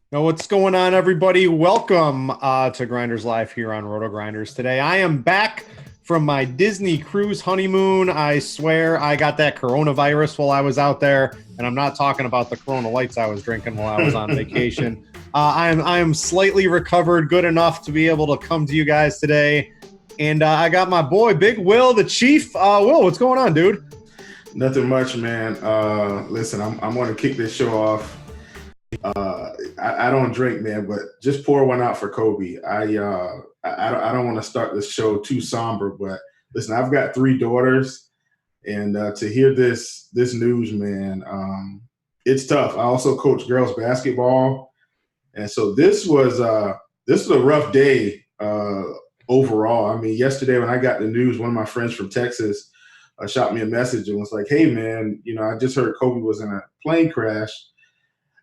Now, what's going on, everybody? Welcome to Grinderslive here on RotoGrinders. Today, I am back from my Disney cruise honeymoon. I swear I got that coronavirus while I was out there, and I'm not talking about the Corona Lights I was drinking while I was on vacation. I am slightly recovered, good enough to be able to come to you guys today, and I got my boy, Big Will, the Chief. Will, what's going on, dude? Nothing much, man. Listen, I'm going to kick this show off. I don't drink, man, but just pour one out for Kobe. I don't want to start this show too somber, but listen, I've got three daughters, and to hear this news, man, it's tough. I also coach girls basketball, and so this was a rough day overall. I mean, yesterday when I got the news, one of my friends from Texas shot me a message and was like, "Hey, man, I just heard Kobe was in a plane crash."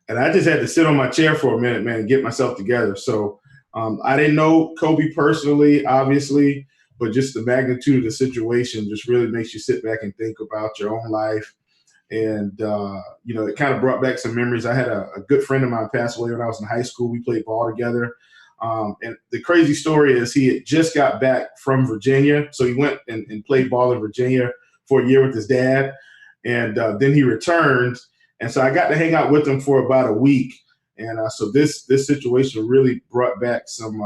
And I just had to sit on my chair for a minute, man, and get myself together. So I didn't know Kobe personally, obviously, but just the magnitude of the situation just really makes you sit back and think about your own life. And, it kind of brought back some memories. I had a good friend of mine pass away when I was in high school. We played ball together. And the crazy story is he had just got back from Virginia. So he went and played ball in Virginia for a year with his dad. And then he returned. And so I got to hang out with him for about a week. And so this situation really brought back some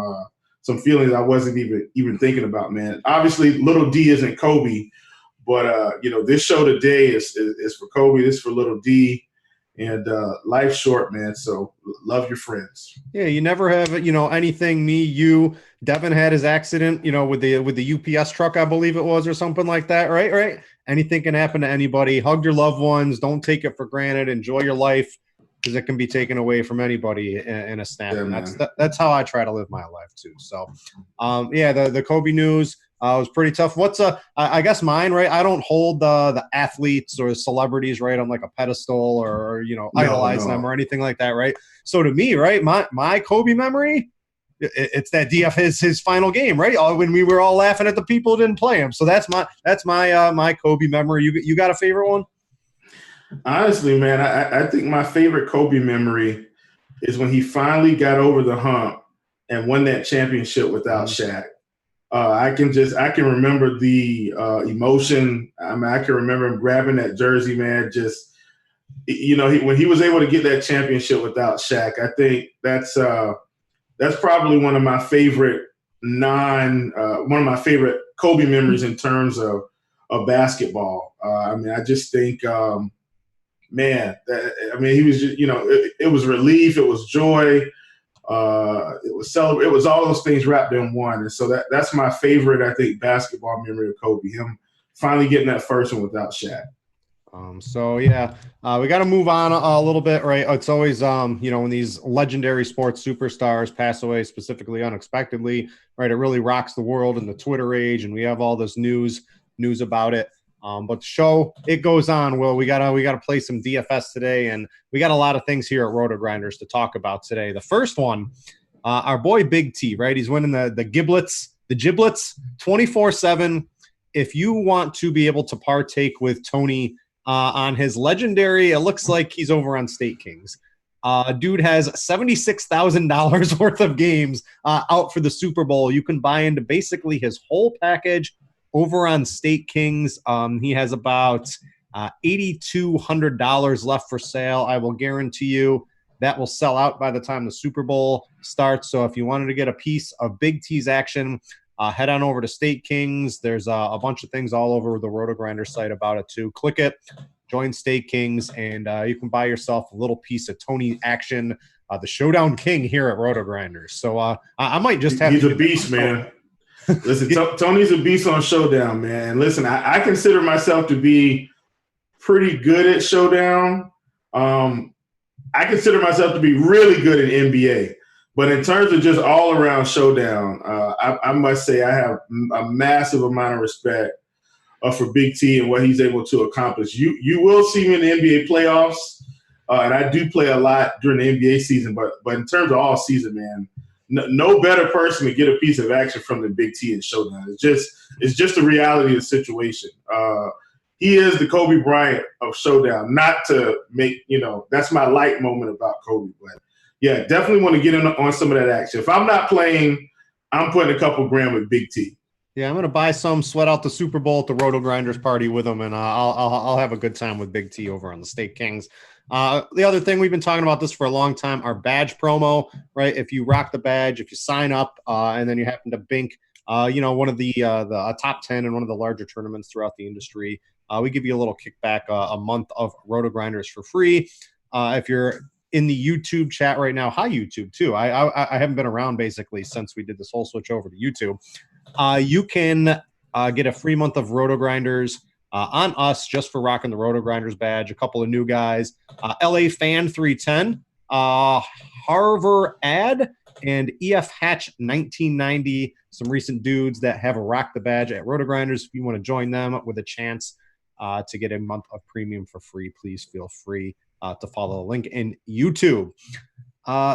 feelings I wasn't even thinking about, man. Obviously, little D isn't Kobe, but this show today is for Kobe. This is for little D, and life's short, man. So love your friends. Yeah, you never have, anything. Me, you, Devin had his accident, with the UPS truck, I believe it was, or something like that, right? Right. Anything can happen to anybody. Hug your loved ones. Don't take it for granted. Enjoy your life because it can be taken away from anybody in a snap. Yeah, And that's how I try to live my life too. So, the Kobe news was pretty tough. I guess mine, right? I don't hold the athletes or celebrities, right, on like a pedestal or idolize them or anything like that, right? So to me, right, my Kobe memory, it's that DF his final game, right? When we were all laughing at the people who didn't play him. So that's my Kobe memory. You got a favorite one? Honestly, man, I think my favorite Kobe memory is when he finally got over the hump and won that championship without Shaq. I can remember the emotion. I mean, I can remember him grabbing that jersey, man. Just when he was able to get that championship without Shaq, I think that's probably one of my favorite Kobe memories in terms of basketball. I mean, I just think, he was just, it was relief, it was joy, it was all those things wrapped in one. And so that's my favorite, I think, basketball memory of Kobe. Him finally getting that first one without Shaq. We got to move on a little bit, right? It's always, when these legendary sports superstars pass away, specifically unexpectedly, right? It really rocks the world in the Twitter age, and we have all this news about it. But the show, it goes on. Well, we gotta play some DFS today, and we got a lot of things here at RotoGrinders to talk about today. The first one, our boy Big T, right? He's winning the giblets 24/7. If you want to be able to partake with Tony on his legendary, it looks like he's over on State Kings. Dude has $76,000 worth of games out for the Super Bowl. You can buy into basically his whole package over on State Kings. He has about $8,200 left for sale. I will guarantee you that will sell out by the time the Super Bowl starts. So if you wanted to get a piece of Big T's action, head on over to State Kings. There's a bunch of things all over the RotoGrinder site about it too. Click it, join State Kings, and you can buy yourself a little piece of Tony action, the Showdown King here at RotoGrinders. So I might just have. He's a beast, man. Listen, Tony's a beast on Showdown, man. And listen, I consider myself to be pretty good at Showdown. I consider myself to be really good at NBA. But in terms of just all-around Showdown, I must say I have a massive amount of respect for Big T and what he's able to accomplish. You will see me in the NBA playoffs, and I do play a lot during the NBA season. But in terms of all season, man, no better person to get a piece of action from than Big T in Showdown. It's just the reality of the situation. He is the Kobe Bryant of Showdown. Not to make, that's my light moment about Kobe, but yeah, definitely want to get in on some of that action. If I'm not playing, I'm putting a couple grand with Big T. Yeah, I'm gonna buy some, sweat out the Super Bowl at the RotoGrinders party with them, and I'll have a good time with Big T over on the Draftkings. The other thing, we've been talking about this for a long time, our badge promo, right? If you rock the badge, if you sign up, and then you happen to bink, one of the top 10 in one of the larger tournaments throughout the industry, we give you a little kickback, a month of RotoGrinders for free. If you're in the YouTube chat right now, hi YouTube too. I haven't been around basically since we did this whole switch over to YouTube. You can get a free month of RotoGrinders on us just for rocking the RotoGrinders badge. A couple of new guys, LA Fan 310, Harvard Ad, and EF Hatch 1990. Some recent dudes that have a rock the badge at RotoGrinders. If you want to join them with a chance to get a month of premium for free, please feel free to follow the link in YouTube.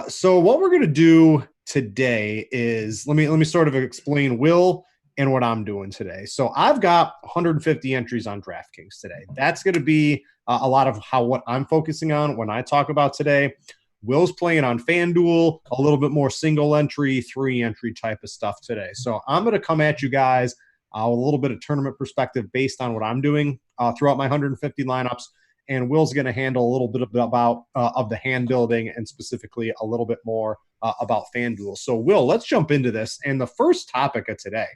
So what we're going to do today is let me sort of explain Will and what I'm doing today. So I've got 150 entries on DraftKings today. That's going to be a lot of what I'm focusing on when I talk about today. Will's playing on FanDuel, a little bit more single entry, 3-entry type of stuff today. So I'm going to come at you guys with a little bit of tournament perspective based on what I'm doing throughout my 150 lineups. And Will's going to handle a little bit about of the hand building and specifically a little bit more about FanDuel. So, Will, let's jump into this. And the first topic of today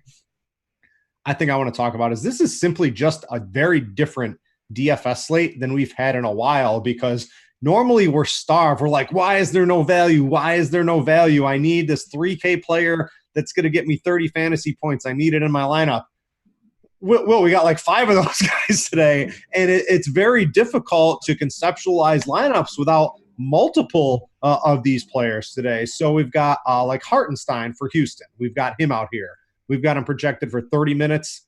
I think I want to talk about is this is simply just a very different DFS slate than we've had in a while, because normally we're starved. We're like, why is there no value? Why is there no value? I need this 3K player that's going to get me 30 fantasy points. I need it in my lineup. Well, we got like 5 of those guys today, and it's very difficult to conceptualize lineups without multiple of these players today. So we've got like Hartenstein for Houston. We've got him out here. We've got him projected for 30 minutes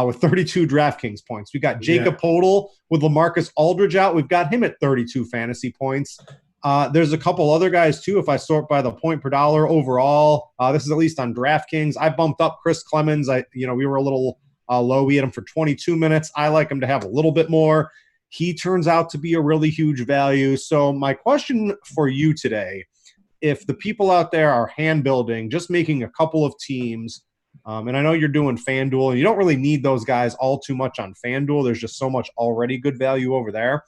with 32 DraftKings points. We've got Jacob Podol with LaMarcus Aldridge out. We've got him at 32 fantasy points. There's a couple other guys, too, if I sort by the point per dollar overall. This is at least on DraftKings. I bumped up Chris Clemens. We were a little low. We had him for 22 minutes. I like him to have a little bit more. He turns out to be a really huge value. So my question for you today, if the people out there are hand building, just making a couple of teams, and I know you're doing FanDuel, and you don't really need those guys all too much on FanDuel. There's just so much already good value over there.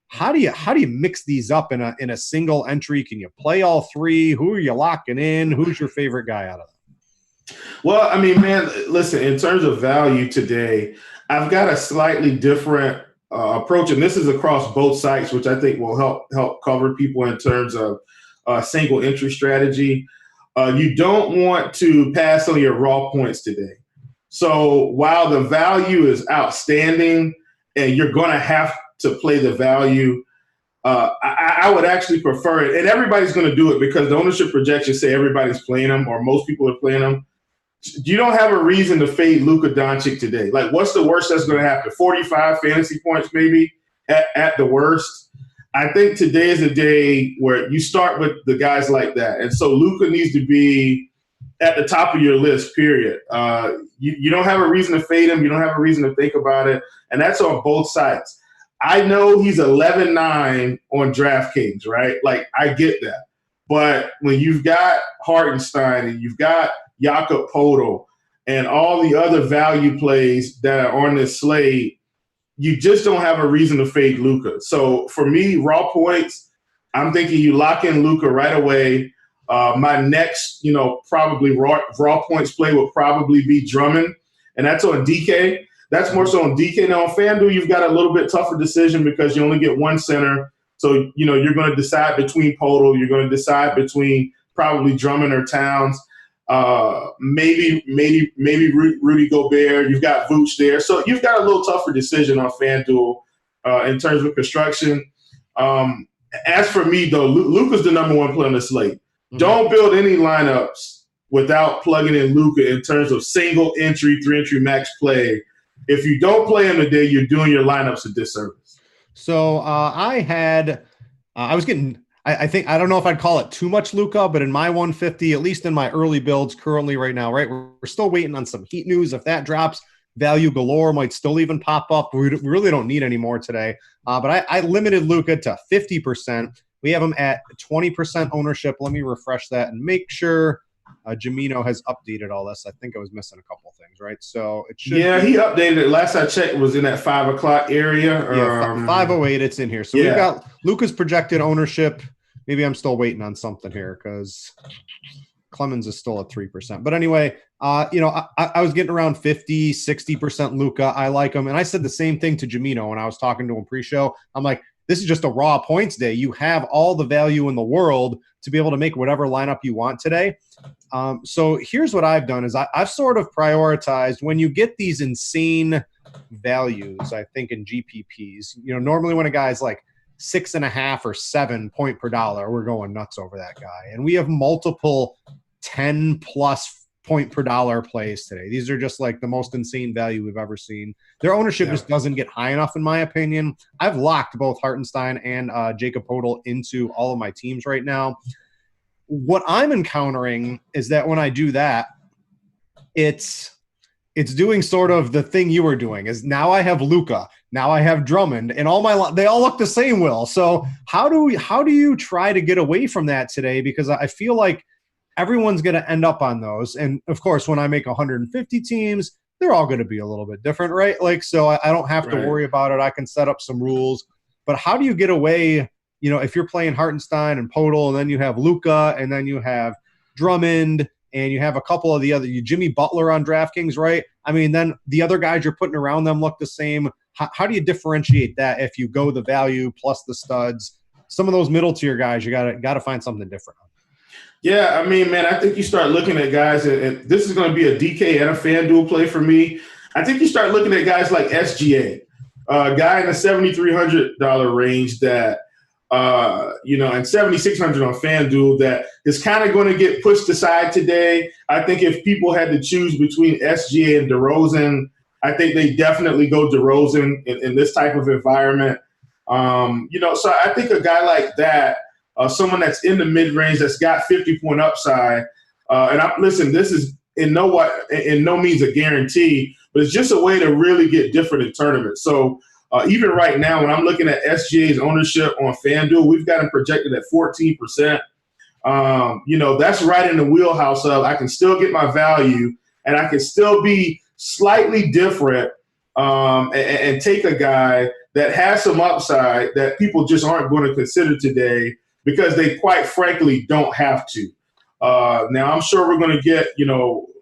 How do you mix these up in a single entry? Can you play all 3? Who are you locking in? Who's your favorite guy out of them? Well, I mean, man, listen, in terms of value today, I've got a slightly different approach, and this is across both sites, which I think will help cover people in terms of single entry strategy. You don't want to pass on your raw points today. So while the value is outstanding and you're going to have to play the value, I would actually prefer it. And everybody's going to do it because the ownership projections say everybody's playing them, or most people are playing them. You don't have a reason to fade Luka Doncic today. Like, what's the worst that's going to happen? 45 fantasy points maybe at the worst. I think today is a day where you start with the guys like that. And so Luka needs to be at the top of your list, period. You don't have a reason to fade him. You don't have a reason to think about it. And that's on both sides. I know he's 11-9 on DraftKings, right? Like, I get that. But when you've got Hartenstein and you've got Jakob Podol and all the other value plays that are on this slate, you just don't have a reason to fade Luka. So for me, raw points, I'm thinking you lock in Luka right away. My next, probably raw points play will probably be Drummond, and that's on DK. That's more so on DK. Now on FanDuel, you've got a little bit tougher decision because you only get one center. So, you're going to decide between Podol. You're going to decide between probably Drummond or Towns. Maybe Rudy Gobert. You've got Vooch there. So you've got a little tougher decision on FanDuel in terms of construction. As for me, though, Luka's the number one player on the slate. Mm-hmm. Don't build any lineups without plugging in Luka in terms of single entry, 3-entry max play. If you don't play him today, you're doing your lineups a disservice. So I don't know if I'd call it too much Luka, but in my 150, at least in my early builds currently right now, right, we're still waiting on some Heat news. If that drops, value galore might still even pop up. We really don't need any more today. But I limited Luka to 50%. We have him at 20% ownership. Let me refresh that and make sure Jamino has updated all this. I think I was missing a couple things, right? So it should. Yeah, he updated it. Last I checked, it was in that 5 o'clock area. Yeah, 508. It's in here. So we've got Luka's projected ownership. Maybe I'm still waiting on something here because Clemens is still at 3%. But anyway, I was getting around 50, 60% Luka. I like him. And I said the same thing to Jamino when I was talking to him pre-show. I'm like, this is just a raw points day. You have all the value in the world to be able to make whatever lineup you want today. So here's what I've done is I've sort of prioritized when you get these insane values, I think in GPPs, normally when a guy's like 6.5 or 7 point per dollar, we're going nuts over that guy. And we have multiple 10 plus point per dollar plays today. These are just like the most insane value we've ever seen. Their ownership just doesn't get high enough, in my opinion. I've locked both Hartenstein and Jakob Poeltl into all of my teams right now. What I'm encountering is that when I do that, it's doing sort of the thing you were doing. Is now I have Luka, now I have Drummond, and they all look the same. Will, so how do you try to get away from that today? Because I feel like everyone's going to end up on those. And of course, when I make 150 teams, they're all going to be a little bit different, right? Like, so I don't have to worry about it. I can set up some rules. But how do you get away, if you're playing Hartenstein and Poeltl, and then you have Luka, and then you have Drummond, and you have a couple of the other, Jimmy Butler on DraftKings, right? I mean, then the other guys you're putting around them look the same. How do you differentiate that if you go the value plus the studs? Some of those middle tier guys, you got to find something different on. Yeah, I mean, man, I think you start looking at guys, and this is going to be a DK and a FanDuel play for me. I think you start looking at guys like SGA, a guy in the $7,300 range that, and $7,600 on FanDuel that is kind of going to get pushed aside today. I think if people had to choose between SGA and DeRozan, I think they definitely go DeRozan in this type of environment. So I think a guy like that, someone that's in the mid-range that's got 50-point upside. Listen, this is in no means a guarantee, but it's just a way to really get different in tournaments. So even right now, when I'm looking at SGA's ownership on FanDuel, we've got him projected at 14%. That's right in the wheelhouse of I can still get my value and I can still be slightly different and take a guy that has some upside that people just aren't going to consider today because they quite frankly don't have to. Now, I'm sure we're going to get,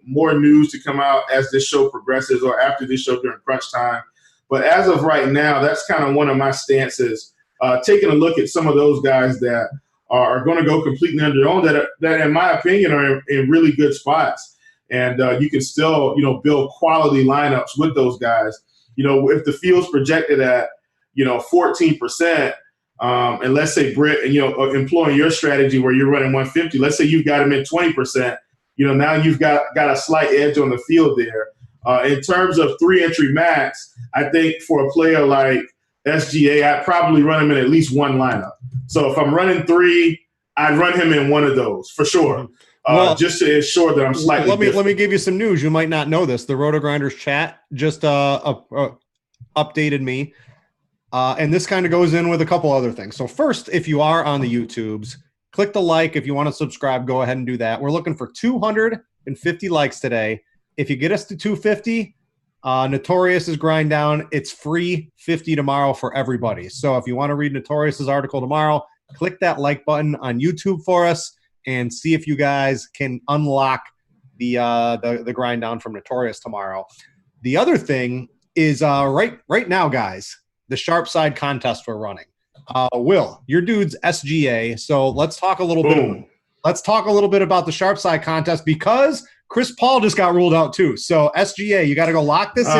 more news to come out as this show progresses or after this show during crunch time. But as of right now, that's kind of one of my stances, taking a look at some of those guys that are going to go completely under their own that in my opinion, are in really good spots. And you can still, build quality lineups with those guys. If the field's projected at, 14%, and let's say Britt, and employing your strategy where you're running 150, let's say you've got him at 20%, now you've got a slight edge on the field there. In terms of 3-entry max, I think for a player like SGA, I'd probably run him in at least one lineup. So if I'm running 3, I'd run him in one of those for sure. Just to ensure that I'm slightly different. Let me give you some news. You might not know this. The RotoGrinders chat just updated me. And this kind of goes in with a couple other things. So first, if you are on the YouTubes, click the like. If you want to subscribe, go ahead and do that. We're looking for 250 likes today. If you get us to 250, Notorious is grind down. It's free 50 tomorrow for everybody. So if you want to read Notorious's article tomorrow, click that like button on YouTube for us and see if you guys can unlock the grind down from Notorious tomorrow. The other thing is right now, guys, the sharp side contest we're running. Will, your dude's SGA. So let's talk a little bit. Let's talk a little bit about the sharp side contest because Chris Paul just got ruled out too. So SGA, you got to go lock this in.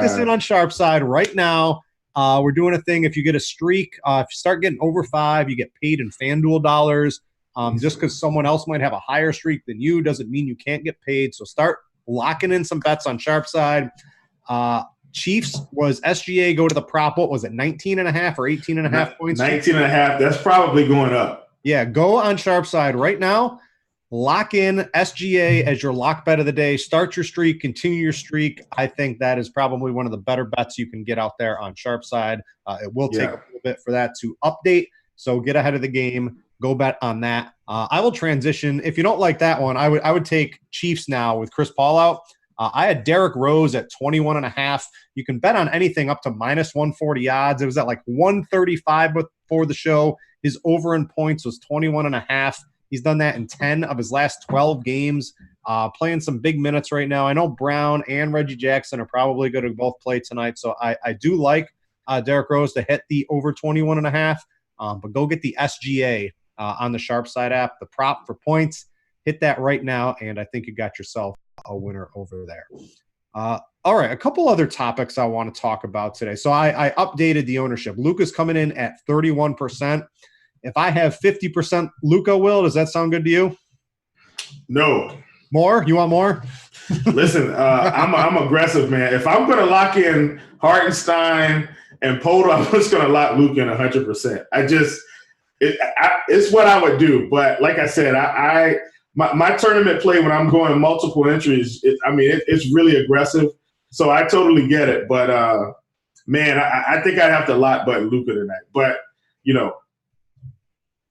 This in on sharp side right now. We're doing a thing. If you get a streak, if you start getting over 5, you get paid in FanDuel dollars. Just because someone else might have a higher streak than you doesn't mean you can't get paid. So start locking in some bets on sharp side. Chiefs was SGA go to the prop. What was it, 19.5 or 18.5 points? 19.5. That's probably going up. Yeah, go on sharp side right now. Lock in SGA as your lock bet of the day. Start your streak, continue your streak. I think that is probably one of the better bets you can get out there on sharp side. It will take a little bit for that to update. So get ahead of the game. Go bet on that. I will transition. If you don't like that one, I would take Chiefs now with Chris Paul out. I had Derrick Rose at 21.5. You can bet on anything up to minus 140 odds. It was at like 135 before the show. His over in points was 21.5. He's done that in 10 of his last 12 games. Playing some big minutes right now. I know Brown and Reggie Jackson are probably going to both play tonight. So I do like Derrick Rose to hit the over 21.5. But go get the SGA on the Sharp Side app, the prop for points. Hit that right now, and I think you got yourself a winner over there. All right, a couple other topics I want to talk about today. So I updated the ownership. Luka's coming in at 31%. If I have 50% Luka, Will, does that sound good to you? No. More? You want more? Listen, I'm aggressive, man. If I'm going to lock in Hartenstein and Poto, I'm just going to lock Luka in 100%. It's what I would do. But like I said, my tournament play when I'm going multiple entries, it's really aggressive. So I totally get it. But, man, I think I'd have to lock but Luka tonight. But,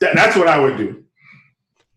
that's what I would do.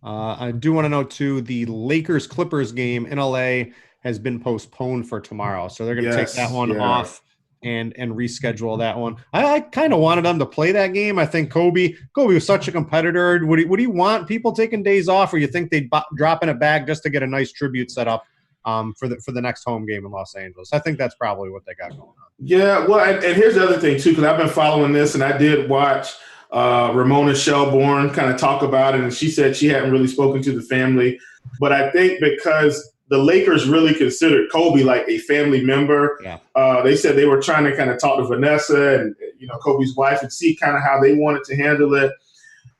I do want to know, too, the Lakers-Clippers game in LA has been postponed for tomorrow. So they're going to take that one off and reschedule that one. I kind of wanted them to play that game. I think Kobe was such a competitor. Would he want people taking days off, or you think they'd drop in a bag just to get a nice tribute set up for the next home game in Los Angeles? I think that's probably what they got going on. Yeah, well, and here's the other thing, too, because I've been following this, and I did watch Ramona Shelbourne kind of talk about it, and she said she hadn't really spoken to the family. But I think because the Lakers really considered Kobe like a family member. Yeah. They said they were trying to kind of talk to Vanessa and Kobe's wife and see kind of how they wanted to handle it.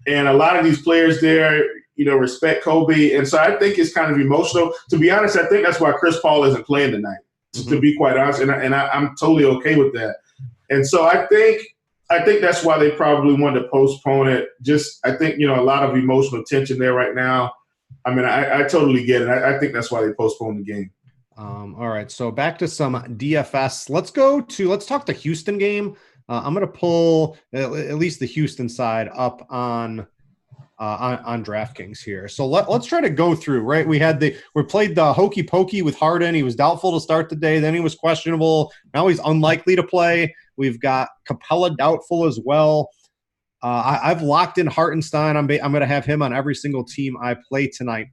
And a lot of these players there, respect Kobe. And so I think it's kind of emotional. To be honest, I think that's why Chris Paul isn't playing tonight, to be quite honest. And I'm totally okay with that. And so I think that's why they probably wanted to postpone it. I think, a lot of emotional tension there right now. I totally get it. I think that's why they postponed the game. All right, so back to some DFS. Let's talk the Houston game. I'm going to pull at least the Houston side up on DraftKings here. So let's try to go through. Right, we played the hokey pokey with Harden. He was doubtful to start the day. Then he was questionable. Now he's unlikely to play. We've got Capella doubtful as well. I've locked in Hartenstein. I'm going to have him on every single team I play tonight.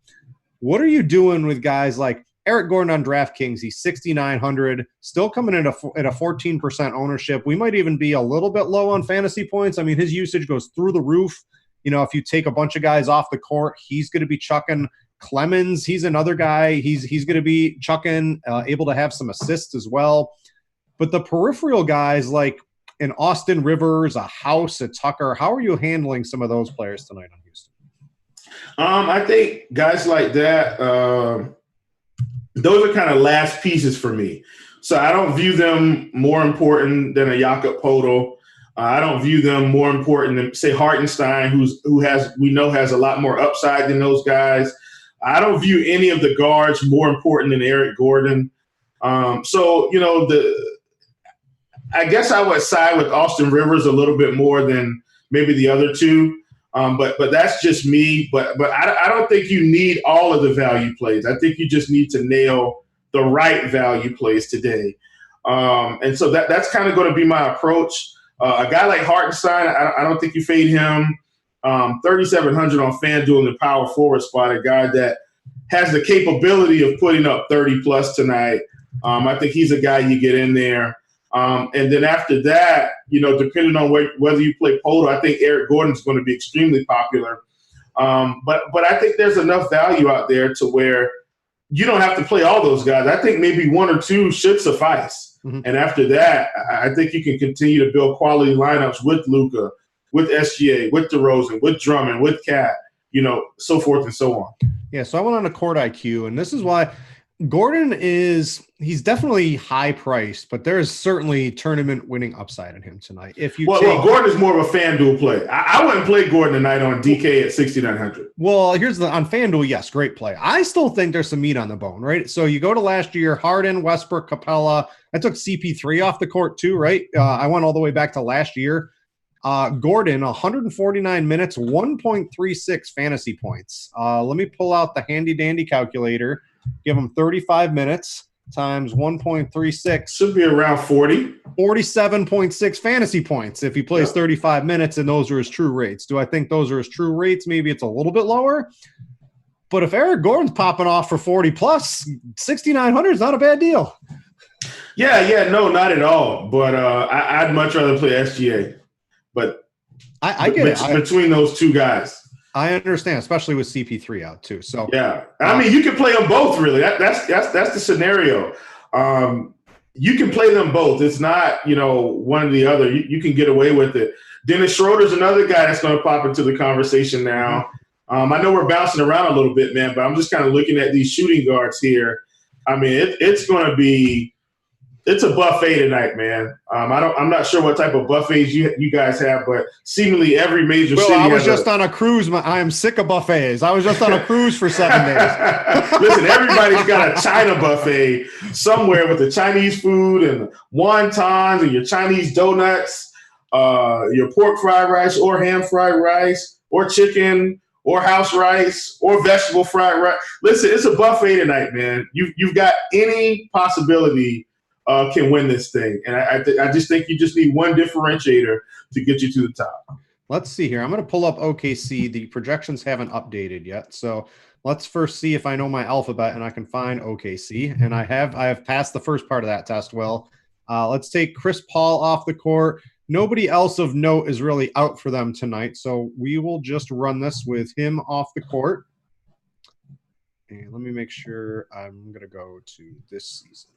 What are you doing with guys like Eric Gordon on DraftKings? He's 6,900, still coming in at a 14% ownership. We might even be a little bit low on fantasy points. His usage goes through the roof. If you take a bunch of guys off the court, he's going to be chucking. Clemens, he's another guy. He's going to be chucking, able to have some assists as well. But the peripheral guys like in Austin Rivers, a House, a Tucker, how are you handling some of those players tonight on Houston? I think guys like that, those are kind of last pieces for me. So I don't view them more important than a Jakob Poeltl. I don't view them more important than, say, Hartenstein, who has a lot more upside than those guys. I don't view any of the guards more important than Eric Gordon. I guess I would side with Austin Rivers a little bit more than maybe the other two, but that's just me. But I don't think you need all of the value plays. I think you just need to nail the right value plays today, and so that's kind of going to be my approach. A guy like Hartenstein, I don't think you fade him. 3,700 on FanDuel in the power forward spot, a guy that has the capability of putting up 30 plus tonight. I think he's a guy you get in there. And then after that, depending on whether you play Poeltl, I think Eric Gordon's going to be extremely popular. But I think there's enough value out there to where you don't have to play all those guys. I think maybe one or two should suffice. Mm-hmm. And after that, I think you can continue to build quality lineups with Luka, with SGA, with DeRozan, with Drummond, with Cat, so forth and so on. Yeah, so I went on a court IQ, and this is why Gordon he's definitely high priced, but there's certainly tournament winning upside in him tonight. Well, Gordon is more of a FanDuel play. I wouldn't play Gordon tonight on DK at 6,900. Well, on FanDuel, yes, great play. I still think there's some meat on the bone, right? So you go to last year, Harden, Westbrook, Capella. I took CP3 off the court too, right? I went all the way back to last year. Gordon, 149 minutes, 1.36 fantasy points. Let me pull out the handy-dandy calculator. Give him 35 minutes times 1.36. Should be around 40. 47.6 fantasy points if he plays 35 minutes, and those are his true rates. Do I think those are his true rates? Maybe it's a little bit lower. But if Eric Gordon's popping off for 40+, 6,900 is not a bad deal. Yeah, no, not at all. But I'd much rather play SGA. But I get it. Between those two guys. I understand, especially with CP3 out too. So yeah, I mean, you can play them both. Really, that's the scenario. You can play them both. It's not one or the other. You can get away with it. Dennis Schroeder's another guy that's going to pop into the conversation now. I know we're bouncing around a little bit, man, but I'm just kind of looking at these shooting guards here. I mean, it's a buffet tonight, man. I'm not sure what type of buffets you guys have, but seemingly every major city. I was just on a cruise. I am sick of buffets. I was just on a cruise for 7 days. Listen, everybody's got a China buffet somewhere with the Chinese food and wontons and your Chinese donuts, your pork fried rice or ham fried rice or chicken or house rice or vegetable fried rice. Listen, it's a buffet tonight, man. You've got any possibility can win this thing. And I just think you just need one differentiator to get you to the top. Let's see here. I'm going to pull up OKC. The projections haven't updated yet. So let's first see if I know my alphabet and I can find OKC. And I have passed the first part of that test well. Let's take Chris Paul off the court. Nobody else of note is really out for them tonight. So we will just run this with him off the court. And let me make sure I'm going to go to this season.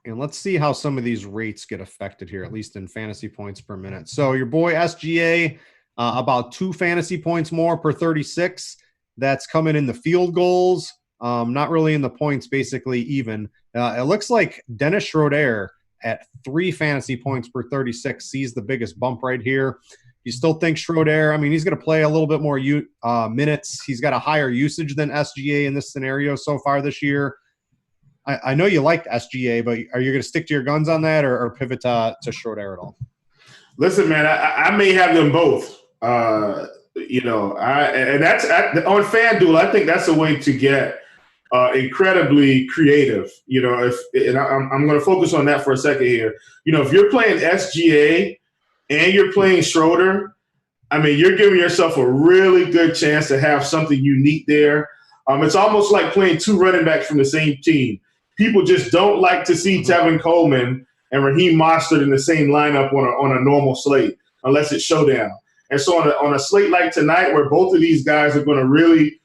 And let's see how some of these rates get affected here, at least in fantasy points per minute. So your boy SGA, about 2 fantasy points more per 36. That's coming in the field goals, not really in the points, basically even. It looks like Dennis Schroeder at 3 fantasy points per 36 sees the biggest bump right here. You still think Schroeder, I mean, he's going to play a little bit more minutes. He's got a higher usage than SGA in this scenario so far this year. I know you liked SGA, but are you going to stick to your guns on that or pivot to Schroeder at all? Listen, man, I may have them both. And that's on FanDuel. I think that's a way to get incredibly creative. I'm going to focus on that for a second here. If you're playing SGA and you're playing Schroeder, I mean, you're giving yourself a really good chance to have something unique there. It's almost like playing 2 running backs from the same team. People just don't like to see Tevin Coleman and Raheem Mostert in the same lineup on a normal slate unless it's showdown. And so on a slate like tonight, where both of these guys are going to really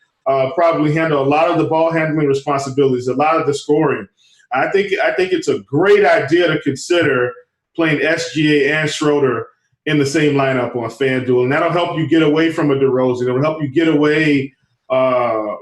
probably handle a lot of the ball handling responsibilities, a lot of the scoring, I think it's a great idea to consider playing SGA and Schroeder in the same lineup on FanDuel, and that'll help you get away from a DeRozan. It'll help you get away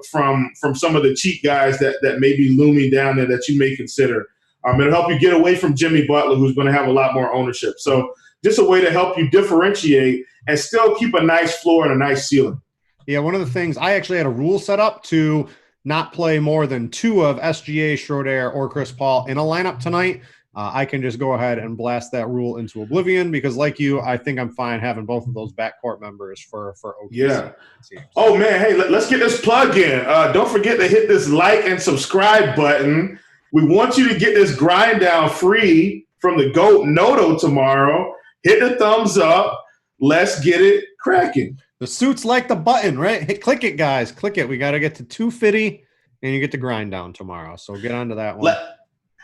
from some of the cheap guys that may be looming down there that you may consider. It'll help you get away from Jimmy Butler, who's going to have a lot more ownership. So just a way to help you differentiate and still keep a nice floor and a nice ceiling. Yeah, one of the things, I actually had a rule set up to not play more than 2 of SGA, Schroeder, or Chris Paul in a lineup tonight. I can just go ahead and blast that rule into oblivion because, like you, I think I'm fine having both of those backcourt members for OKC. Yeah. Oh, man, hey, let's get this plug in. Don't forget to hit this like and subscribe button. We want you to get this grind down free from the GOAT Noto tomorrow. Hit the thumbs up. Let's get it cracking. The suits like the button, right? Hey, click it, guys. Click it. We got to get to 250, and you get the grind down tomorrow. So get onto that one.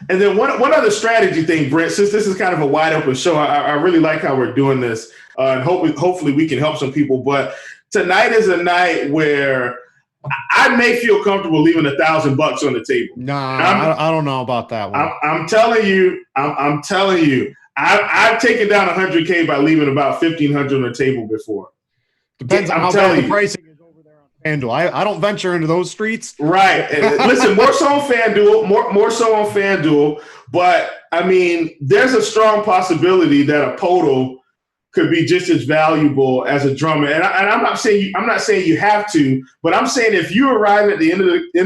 And then one other strategy thing, Brent, since this is kind of a wide open show, I really like how we're doing this. And hopefully we can help some people. But tonight is a night where I may feel comfortable leaving $1,000 on the table. Nah, I don't know about that one. I'm telling you, I've taken down $100K by leaving about $1,500 on the table before. Depends on how bad the pricing is over there on FanDuel. I don't venture into those streets. Right. Listen, more so on FanDuel, but I mean, there's a strong possibility that a Podol could be just as valuable as a drummer. And I'm not saying you have to, but I'm saying if you arrive at the end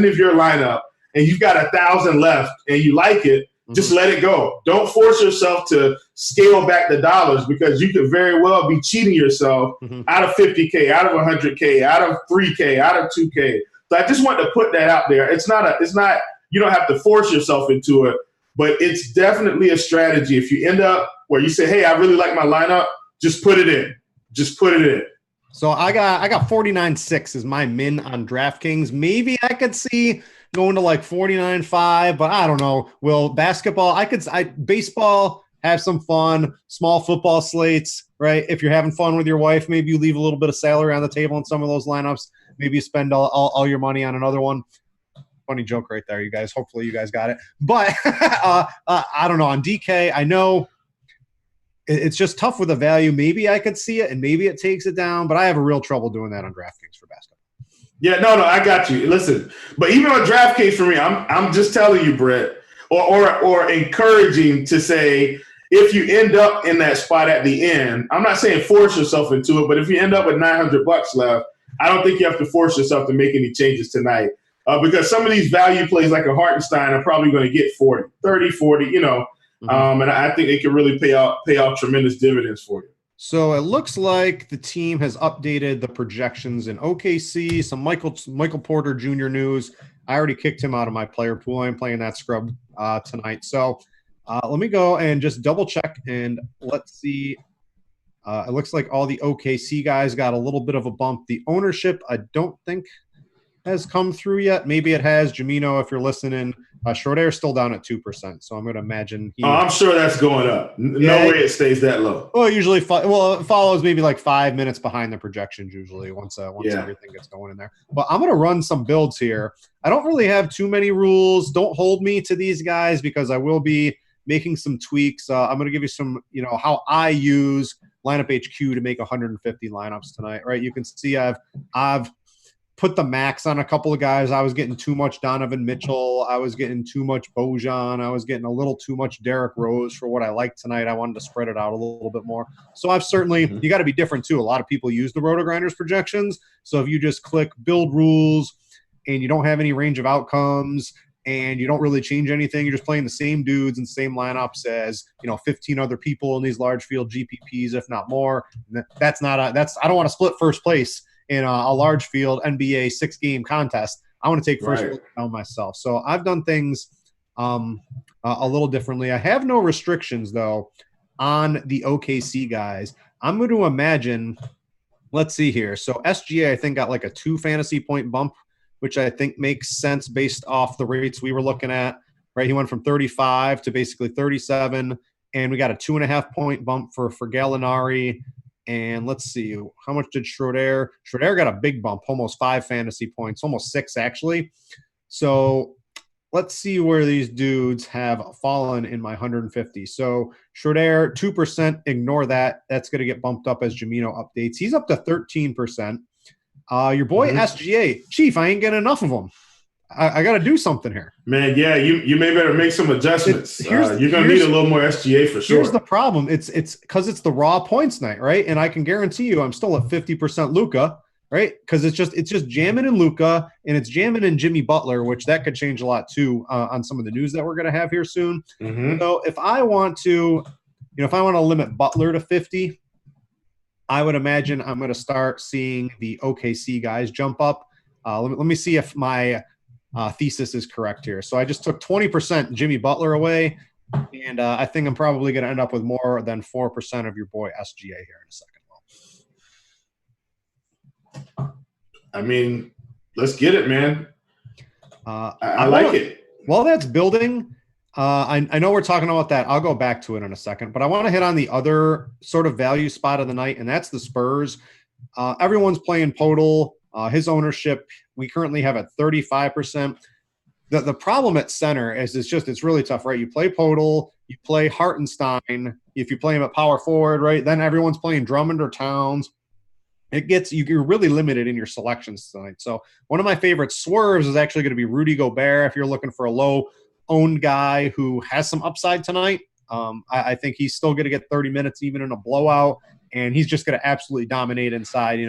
of your lineup and you've got 1,000 left and you like it, Just let it go. Don't force yourself to scale back the dollars because you could very well be cheating yourself out of 50K, out of 100K, out of 3K, out of 2K. So I just want to put that out there. It's not, you don't have to force yourself into it, but it's definitely a strategy. If you end up where you say, hey, I really like my lineup, just put it in. Just put it in. So I got 49.6 is my min on DraftKings. Maybe I could see going to like 49.5, but I don't know. Will basketball, baseball, have some fun, small football slates, right? If you're having fun with your wife, maybe you leave a little bit of salary on the table in some of those lineups. Maybe you spend all your money on another one. Funny joke right there, you guys. Hopefully you guys got it. But I don't know. On DK, I know it's just tough with a value. Maybe I could see it, and maybe it takes it down, but I have a real trouble doing that on DraftKings for basketball. Yeah, no, I got you. Listen, but even on DraftKings for me, I'm just telling you, Brett, or encouraging to say, if you end up in that spot at the end, I'm not saying force yourself into it, but if you end up with $900 left, I don't think you have to force yourself to make any changes tonight because some of these value plays like a Hartenstein are probably going to get 30, 40, you know. And I think it can really pay out tremendous dividends for you. So it looks like the team has updated the projections in OKC, some Michael Porter Jr. news. I already kicked him out of my player pool. I'm playing that scrub tonight. So let me go and just double check and let's see. It looks like all the OKC guys got a little bit of a bump. The ownership, I don't think has come through yet. Maybe it has. Jamino, if you're listening, Schroeder's still down at 2%. So I'm going to imagine I'm sure that's going up. No way it stays that low. Well, usually, it follows maybe like 5 minutes behind the projections usually once everything gets going in there. But I'm going to run some builds here. I don't really have too many rules. Don't hold me to these guys because I will be making some tweaks. I'm going to give you some, how I use Lineup HQ to make 150 lineups tonight, right? You can see I've put the max on a couple of guys. I was getting too much Donovan Mitchell. I was getting too much Bojan. I was getting a little too much Derrick Rose for what I liked tonight. I wanted to spread it out a little bit more. So I've certainly, you got to be different too. A lot of people use the RotoGrinders projections. So if you just click build rules and you don't have any range of outcomes and you don't really change anything, you're just playing the same dudes and same lineups as, 15 other people in these large field GPPs, if not more. I don't want to split first place in a large field NBA 6-game contest. I want to take first down myself. So I've done things a little differently. I have no restrictions, though, on the OKC guys. I'm going to imagine, let's see here. So SGA, I think, got like a 2 fantasy point bump, which I think makes sense based off the rates we were looking at, right? He went from 35 to basically 37, and we got a 2.5 point bump for Gallinari. And let's see, how much did Schroeder? Schroeder got a big bump, almost 5 fantasy points, almost 6 actually. So let's see where these dudes have fallen in my 150. So Schroeder, 2%, ignore that. That's going to get bumped up as Jamino updates. He's up to 13%. Your boy SGA, Chief, I ain't getting enough of him. I got to do something here. Man, yeah, you may better make some adjustments. You're going to need a little more SGA for sure. Here's the problem. It's because it's the raw points night, right? And I can guarantee you I'm still at 50% Luka, right? Because it's just jamming in Luka and it's jamming in Jimmy Butler, which that could change a lot too on some of the news that we're going to have here soon. So if I want to, limit Butler to 50, I would imagine I'm going to start seeing the OKC guys jump up. Let me see if my thesis is correct here. So I just took 20% Jimmy Butler away, and I think I'm probably going to end up with more than 4% of your boy SGA here in a second. I mean, let's get it, man. I like it. While that's building, I know we're talking about that. I'll go back to it in a second, but I want to hit on the other sort of value spot of the night, and that's the Spurs. Everyone's playing Podol. His ownership, we currently have at 35%. The problem at center is it's really tough, right? You play Podol, you play Hartenstein. If you play him at power forward, right, then everyone's playing Drummond or Towns. You're really limited in your selections tonight. So one of my favorite swerves is actually going to be Rudy Gobert if you're looking for a low-owned guy who has some upside tonight. I think he's still going to get 30 minutes even in a blowout, and he's just going to absolutely dominate inside,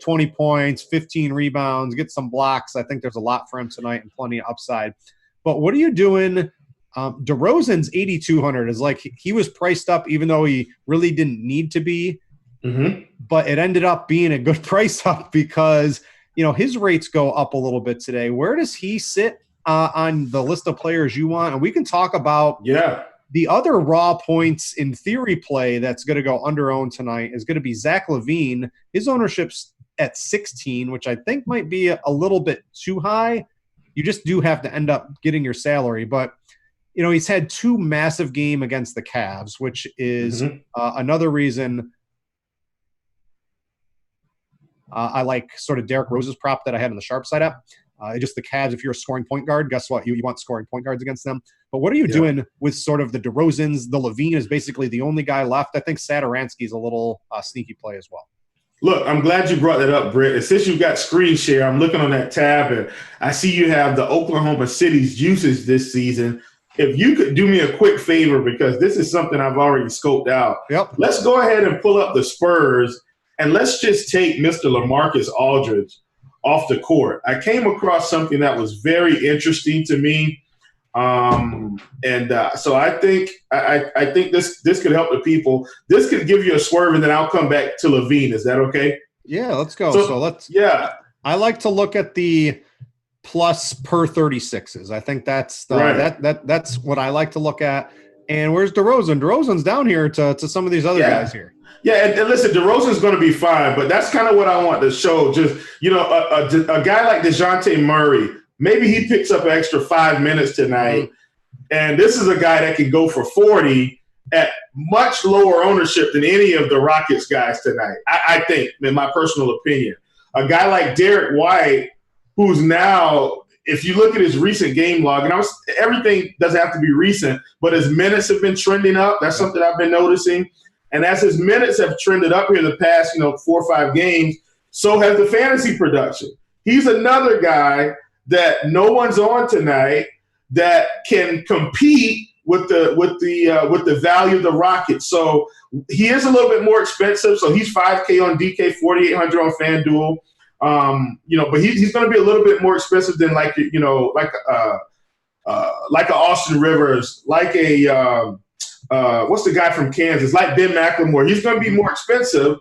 20 points, 15 rebounds, get some blocks. I think there's a lot for him tonight and plenty of upside. But what are you doing DeRozan's 8,200 is like he was priced up even though he really didn't need to be. Mm-hmm. But it ended up being a good price up because, his rates go up a little bit today. Where does he sit on the list of players you want? And we can talk about the other raw points in theory play that's going to go under-owned tonight is going to be Zach LaVine. His ownership's at 16, which I think might be a little bit too high. You just do have to end up getting your salary. But, he's had 2 massive games against the Cavs, which is another reason I like sort of Derrick Rose's prop that I had in the Sharp Side app. Just the Cavs, if you're a scoring point guard, guess what? You want scoring point guards against them. But what are you doing with sort of the DeRozans? The LaVine is basically the only guy left. I think Satoransky's a little sneaky play as well. Look, I'm glad you brought that up, Britt. And since you've got screen share, I'm looking on that tab, and I see you have the Oklahoma City's usage this season. If you could do me a quick favor, because this is something I've already scoped out. Yep. Let's go ahead and pull up the Spurs, and let's just take Mr. LaMarcus Aldridge off the court. I came across something that was very interesting to me. So I think this could help the people. This could give you a swerve, and then I'll come back to LaVine. Is that okay? Yeah, let's go. I like to look at the plus per 36s. I think that's that's what I like to look at. And where's DeRozan? DeRozan's down here to some of these other guys here. Yeah, and listen, DeRozan's going to be fine, but that's kind of what I want to show. Just, a guy like DeJounte Murray, maybe he picks up an extra 5 minutes tonight, and this is a guy that can go for 40 at much lower ownership than any of the Rockets guys tonight, I think, in my personal opinion. A guy like Derek White, who's now, if you look at his recent game log, and everything doesn't have to be recent, but his minutes have been trending up. That's something I've been noticing. And as his minutes have trended up here the past, 4 or 5 games, so has the fantasy production. He's another guy that no one's on tonight that can compete with the value of the Rockets. So he is a little bit more expensive. So he's $5K on DK, $4,800 on FanDuel. But he's going to be a little bit more expensive than like a Austin Rivers, like a what's the guy from Kansas, like Ben McLemore. He's going to be more expensive,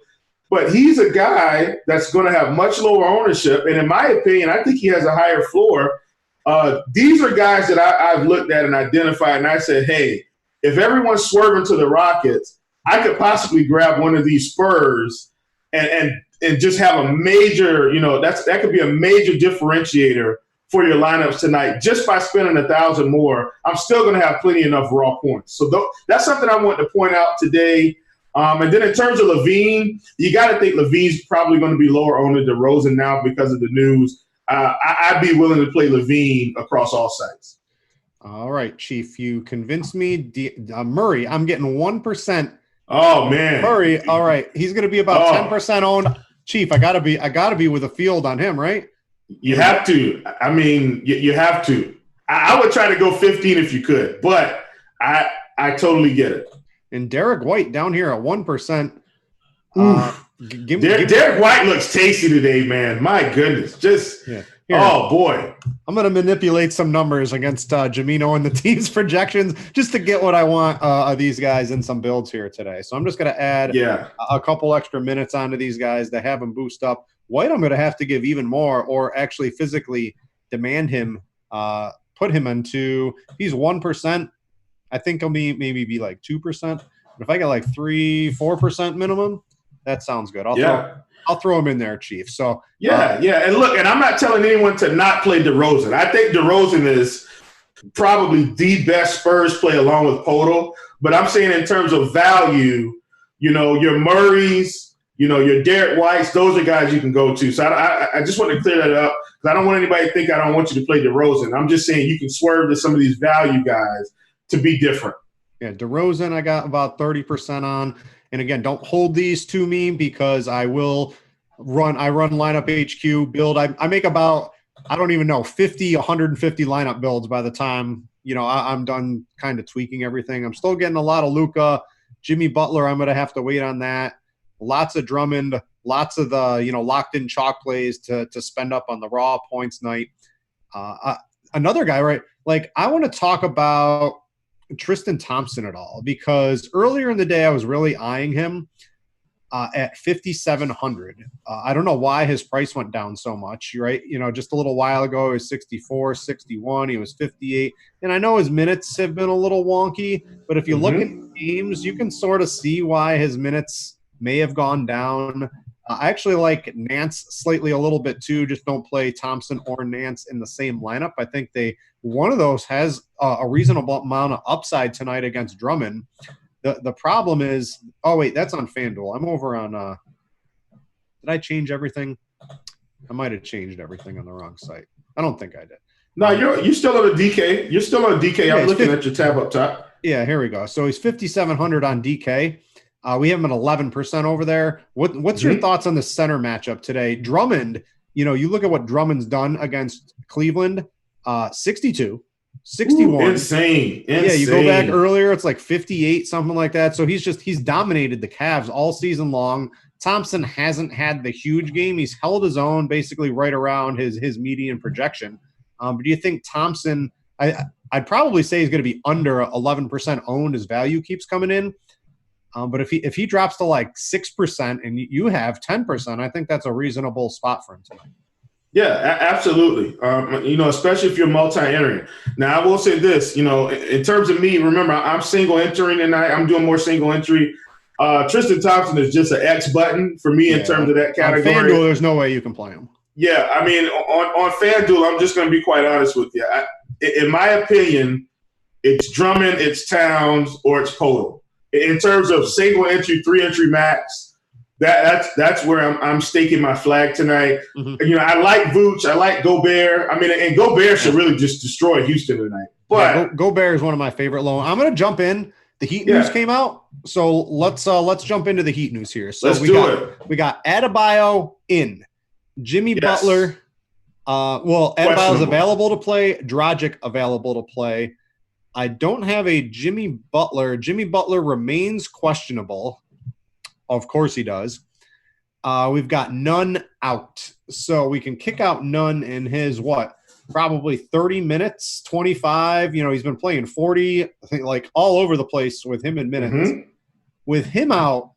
but he's a guy that's going to have much lower ownership. And in my opinion, I think he has a higher floor. These are guys that I've looked at and identified, and I said, hey, if everyone's swerving to the Rockets, I could possibly grab one of these Spurs and just have a major, that could be a major differentiator for your lineups tonight. Just by spending $1,000 more, I'm still going to have plenty enough raw points. So that's something I want to point out today. And then in terms of LaVine, you got to think LaVine's probably going to be lower on the DeRozan now because of the news. I'd be willing to play LaVine across all sites. All right, Chief, you convinced me. Murray, I'm getting 1%. Oh man, Murray. All right, he's going to be about 10% owned. Chief, I gotta be with a field on him, right? You have to. I mean, you have to. I would try to go 15 if you could, but I totally get it. And Derek White down here at 1%. Derek White looks tasty today, man. My goodness. Oh, boy. I'm going to manipulate some numbers against Jamino and the team's projections just to get what I want of these guys in some builds here today. So I'm just going to add a couple extra minutes onto these guys to have them boost up. White, I'm going to have to give even more or actually physically demand him, put him into – he's 1%. I think he'll maybe be like 2%. But if I get like 3-4% minimum, that sounds good. I'll throw him in there, Chief. So and look, and I'm not telling anyone to not play DeRozan. I think DeRozan is probably the best Spurs play along with Podol. But I'm saying in terms of value, your Murrays, your Derek Whites, those are guys you can go to. So I just want to clear that up because I don't want anybody to think I don't want you to play DeRozan. I'm just saying you can swerve to some of these value guys to be different. Yeah, DeRozan I got about 30% on. And again, don't hold these to me because I run lineup HQ build. I make about, I don't even know, 150 lineup builds by the time, I'm done kind of tweaking everything. I'm still getting a lot of Luka. Jimmy Butler, I'm going to have to wait on that. Lots of Drummond, lots of the, locked in chalk plays to spend up on the raw points night. another guy, right? Like, I want to talk about Tristan Thompson at all, because earlier in the day I was really eyeing him at 5,700. I don't know why his price went down so much, right? Just a little while ago, he was 64, 61. He was 58. And I know his minutes have been a little wonky, but if you look at games, you can sort of see why his minutes may have gone down. I actually like Nance slightly a little bit too. Just don't play Thompson or Nance in the same lineup. I think one of those has a reasonable amount of upside tonight against Drummond. The problem is, oh wait, that's on FanDuel. I'm over on. Did I change everything? I might have changed everything on the wrong site. I don't think I did. No, you're still on a DK. You're still on a DK. I'm looking at your tab up top. Yeah, here we go. So he's 5,700 on DK. We have him at 11% over there. What's your thoughts on the center matchup today? Drummond, you look at what Drummond's done against Cleveland, 62, 61. Ooh, insane. Yeah, you go back earlier, it's like 58, something like that. So he's dominated the Cavs all season long. Thompson hasn't had the huge game. He's held his own basically right around his median projection. But do you think Thompson, I'd probably say he's going to be under 11% owned. His value keeps coming in. But if he drops to like 6% and you have 10%, I think that's a reasonable spot for him tonight. Yeah, absolutely. Especially if you're multi-entering. Now, I will say this, in terms of me, remember, I'm single entering tonight. I'm doing more single entry. Tristan Thompson is just an X button for me in terms of that category. On FanDuel, there's no way you can play him. Yeah, I mean, on FanDuel, I'm just going to be quite honest with you. In my opinion, it's Drummond, it's Towns, or it's Poto. In terms of single entry, 3-entry max, that's where I'm staking my flag tonight. I like Vooch, I like Gobert. I mean, and Gobert should really just destroy Houston tonight. But Gobert is one of my favorite low. I'm going to jump in. The Heat news came out, so let's jump into the Heat news here. So we got Adebayo in, Jimmy Butler. Adebayo's available to play. Dragic available to play. I don't have a Jimmy Butler. Jimmy Butler remains questionable. Of course he does. We've got Nunn out. So we can kick out Nunn in his, probably 30 minutes, 25. He's been playing 40, I think, like all over the place with him in minutes. With him out,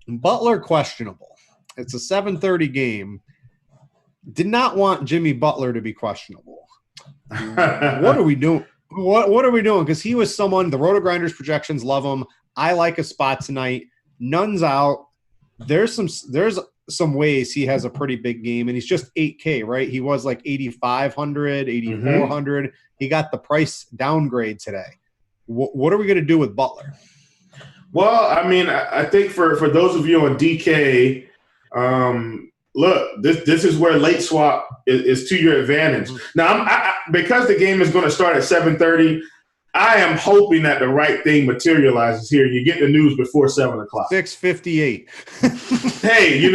Butler questionable. It's a 7:30 game. Did not want Jimmy Butler to be questionable. What are we doing? What are we doing? Because he was someone, the RotoGrinders projections love him. I like a spot tonight. Nunn's out. There's some ways he has a pretty big game, and he's just 8K, right? He was like 8,500, 8,400. He got the price downgrade today. What are we going to do with Butler? Well, I mean, I think for those of you on DK, look, this is where late swap is to your advantage. Now, because the game is going to start at 7:30, I am hoping that the right thing materializes here. You get the news before 7 o'clock. 6:58. Hey,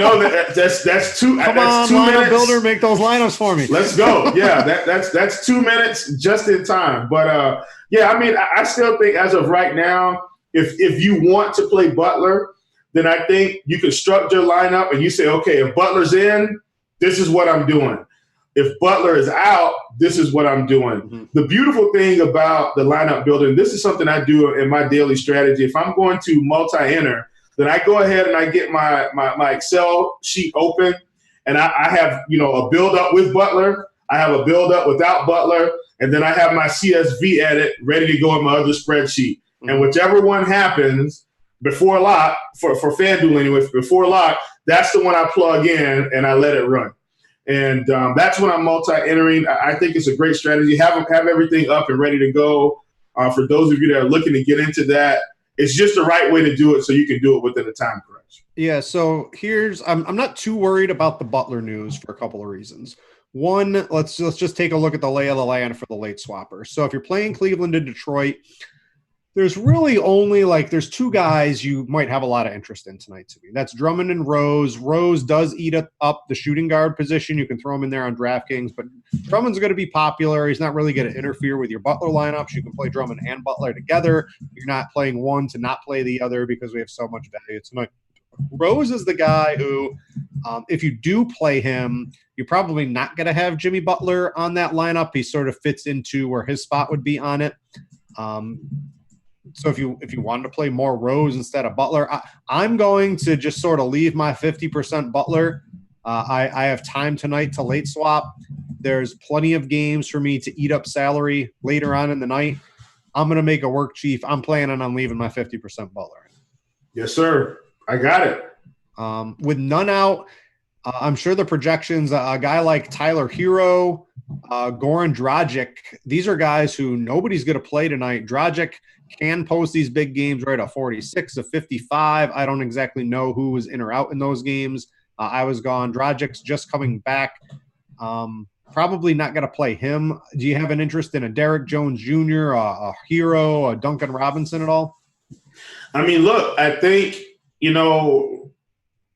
that's two. Come on, lineup builder, make those lineups for me. Let's go. Yeah, that's 2 minutes just in time. But I mean, I still think as of right now, if you want to play Butler, then I think you can structure your lineup and you say, okay, if Butler's in, this is what I'm doing. If Butler is out, this is what I'm doing. The beautiful thing about the lineup building, this is something I do in my daily strategy. If I'm going to multi-enter, then I go ahead and I get my Excel sheet open, and I have a build-up with Butler. I have a build-up without Butler, and then I have my CSV edit ready to go in my other spreadsheet. And whichever one happens before lock, for FanDuel anyway, before lock, that's the one I plug in and I let it run. And that's when I'm multi-entering. I think it's a great strategy. Have everything up and ready to go. For those of you that are looking to get into that, it's just the right way to do it so you can do it within a time crunch. Yeah, so I'm not too worried about the Butler news for a couple of reasons. One, let's just take a look at the lay of the land for the late swapper. So if you're playing Cleveland and Detroit, there's really only there's two guys you might have a lot of interest in tonight to me. That's Drummond and Rose. Rose does eat up the shooting guard position. You can throw him in there on Draftkings, but Drummond's going to be popular. He's not really going to interfere with your Butler lineups. You can play Drummond and Butler together. You're not playing one to not play the other because we have so much value tonight. Rose is the guy who, if you do play him, you're probably not going to have Jimmy Butler on that lineup. He sort of fits into where his spot would be on it. So if you wanted to play more Rose instead of Butler, I'm going to just sort of leave my 50% Butler. I have time tonight to late swap. There's plenty of games for me to eat up salary later on in the night. I'm going to make it work, Chief. I'm planning on leaving my 50% Butler. Yes, sir. I got it. With none out, I'm sure the projections, a guy like Tyler Hero, Goran Dragic, these are guys who nobody's going to play tonight. Dragic can post these big games right at 46, a 55. I don't exactly know who was in or out in those games. I was gone. Dragic's just coming back. Probably not going to play him. Do you have an interest in a Derek Jones Jr., a Hero, a Duncan Robinson at all? I mean, look, I think,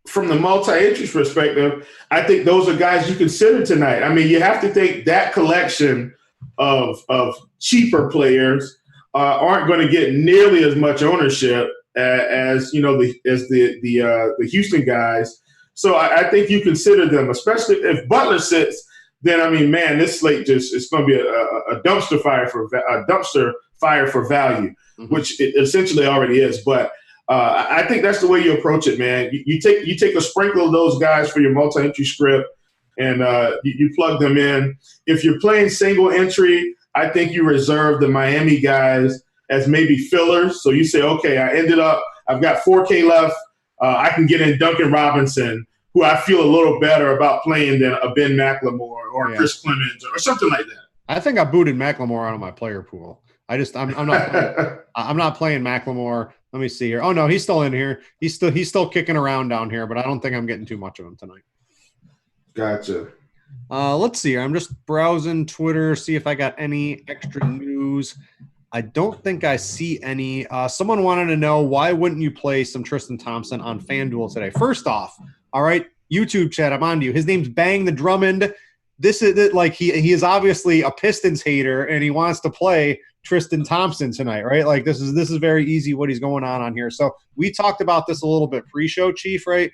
from the multi-interest perspective, I think those are guys you consider tonight. I mean, you have to think that collection of cheaper players aren't going to get nearly as much ownership as the Houston guys. So I think you consider them, especially if Butler sits. Then I mean, man, this slate it's going to be a dumpster fire for value, which it essentially already is. But I think that's the way you approach it, man. You take a sprinkle of those guys for your multi-entry script, and you plug them in. If you're playing single entry, I think you reserve the Miami guys as maybe fillers. So you say, okay, I've got 4K left. I can get in Duncan Robinson, who I feel a little better about playing than a Ben McLemore or Chris Clemens or something like that. I think I booted McLemore out of my player pool. I'm not I'm not playing McLemore. Let me see here. Oh no, he's still in here. He's still kicking around down here, but I don't think I'm getting too much of him tonight. Gotcha. Let's see here. I'm just browsing Twitter, see if I got any extra news. I don't think I see any. Someone wanted to know, why wouldn't you play some Tristan Thompson on FanDuel today? First off, all right, YouTube chat, I'm on to you. His name's Bang the Drummond. This is like he is obviously a Pistons hater, and he wants to play Tristan Thompson tonight, right? Like this is very easy what he's going on here. So we talked about this a little bit pre-show, Chief, right?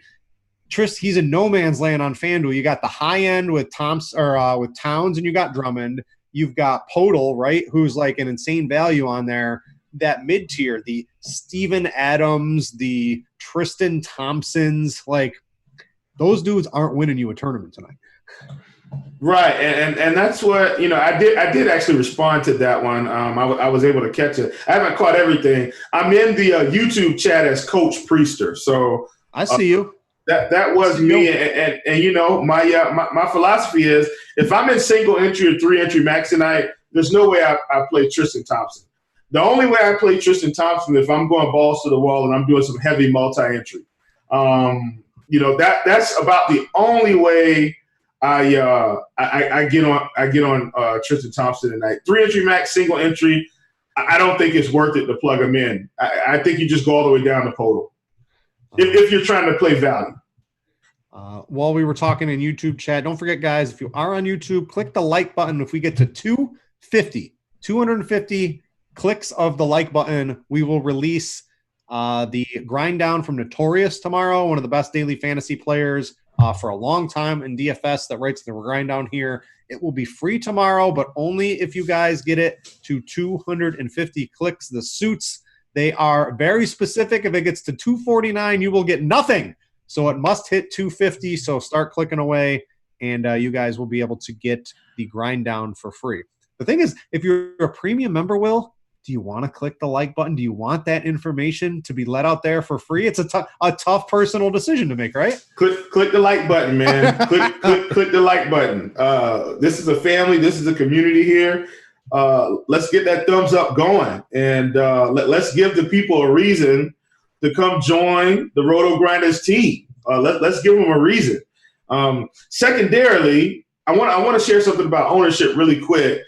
He's in no man's land on FanDuel. You got the high end with with Towns, and you got Drummond. You've got Podol, right, who's like an insane value on there. That mid tier, the Steven Adams, the Tristan Thompsons, like those dudes aren't winning you a tournament tonight. Right, and that's what I did actually respond to that one. I was able to catch it. I haven't caught everything. I'm in the YouTube chat as Coach Priester, so I see you. That was me, and my philosophy is, if I'm in single entry or 3-entry max tonight, there's no way I play Tristan Thompson. The only way I play Tristan Thompson is if I'm going balls to the wall and I'm doing some heavy multi-entry. That's about the only way I get on Tristan Thompson tonight. 3-entry max, single entry, I don't think it's worth it to plug him in. I think you just go all the way down to Podol if you're trying to play value. While we were talking in YouTube chat, don't forget, guys, if you are on YouTube, click the like button. If we get to 250 clicks of the like button, we will release the grind down from Notorious tomorrow, one of the best daily fantasy players for a long time in DFS that writes the grind down here. It will be free tomorrow, but only if you guys get it to 250 clicks. The suits, they are very specific. If it gets to 249, you will get nothing. So it must hit 250. So start clicking away, and you guys will be able to get the grind down for free. The thing is, if you're a premium member, Will, do you want to click the like button? Do you want that information to be let out there for free? It's a tough personal decision to make, right? Click the like button, man. click the like button. This is a family. This is a community here. Let's get that thumbs up going, and let's give the people a reason to come join the RotoGrinders team. Let's give them a reason. Secondarily, I want to share something about ownership really quick.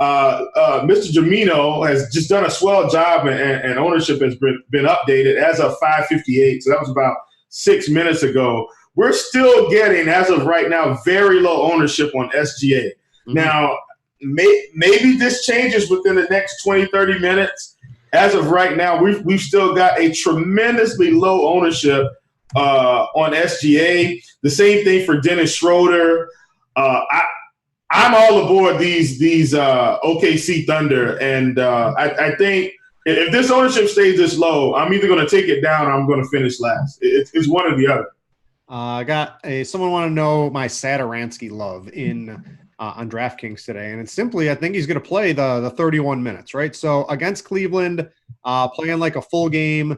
Mr. Jamino has just done a swell job, and ownership has been updated as of 5:58. So that was about 6 minutes ago. We're still getting, as of right now, very low ownership on SGA. Mm-hmm. Now, maybe this changes within the next 20, 30 minutes. As of right now, we've still got a tremendously low ownership on SGA. The same thing for Dennis Schroeder. I'm all aboard these OKC Thunder, and I think if this ownership stays this low, I'm either going to take it down or I'm going to finish last. It's one or the other. I got someone want to know my Satoransky love on DraftKings today, and it's simply I think he's going to play the 31 minutes, right? So against Cleveland, playing like a full game,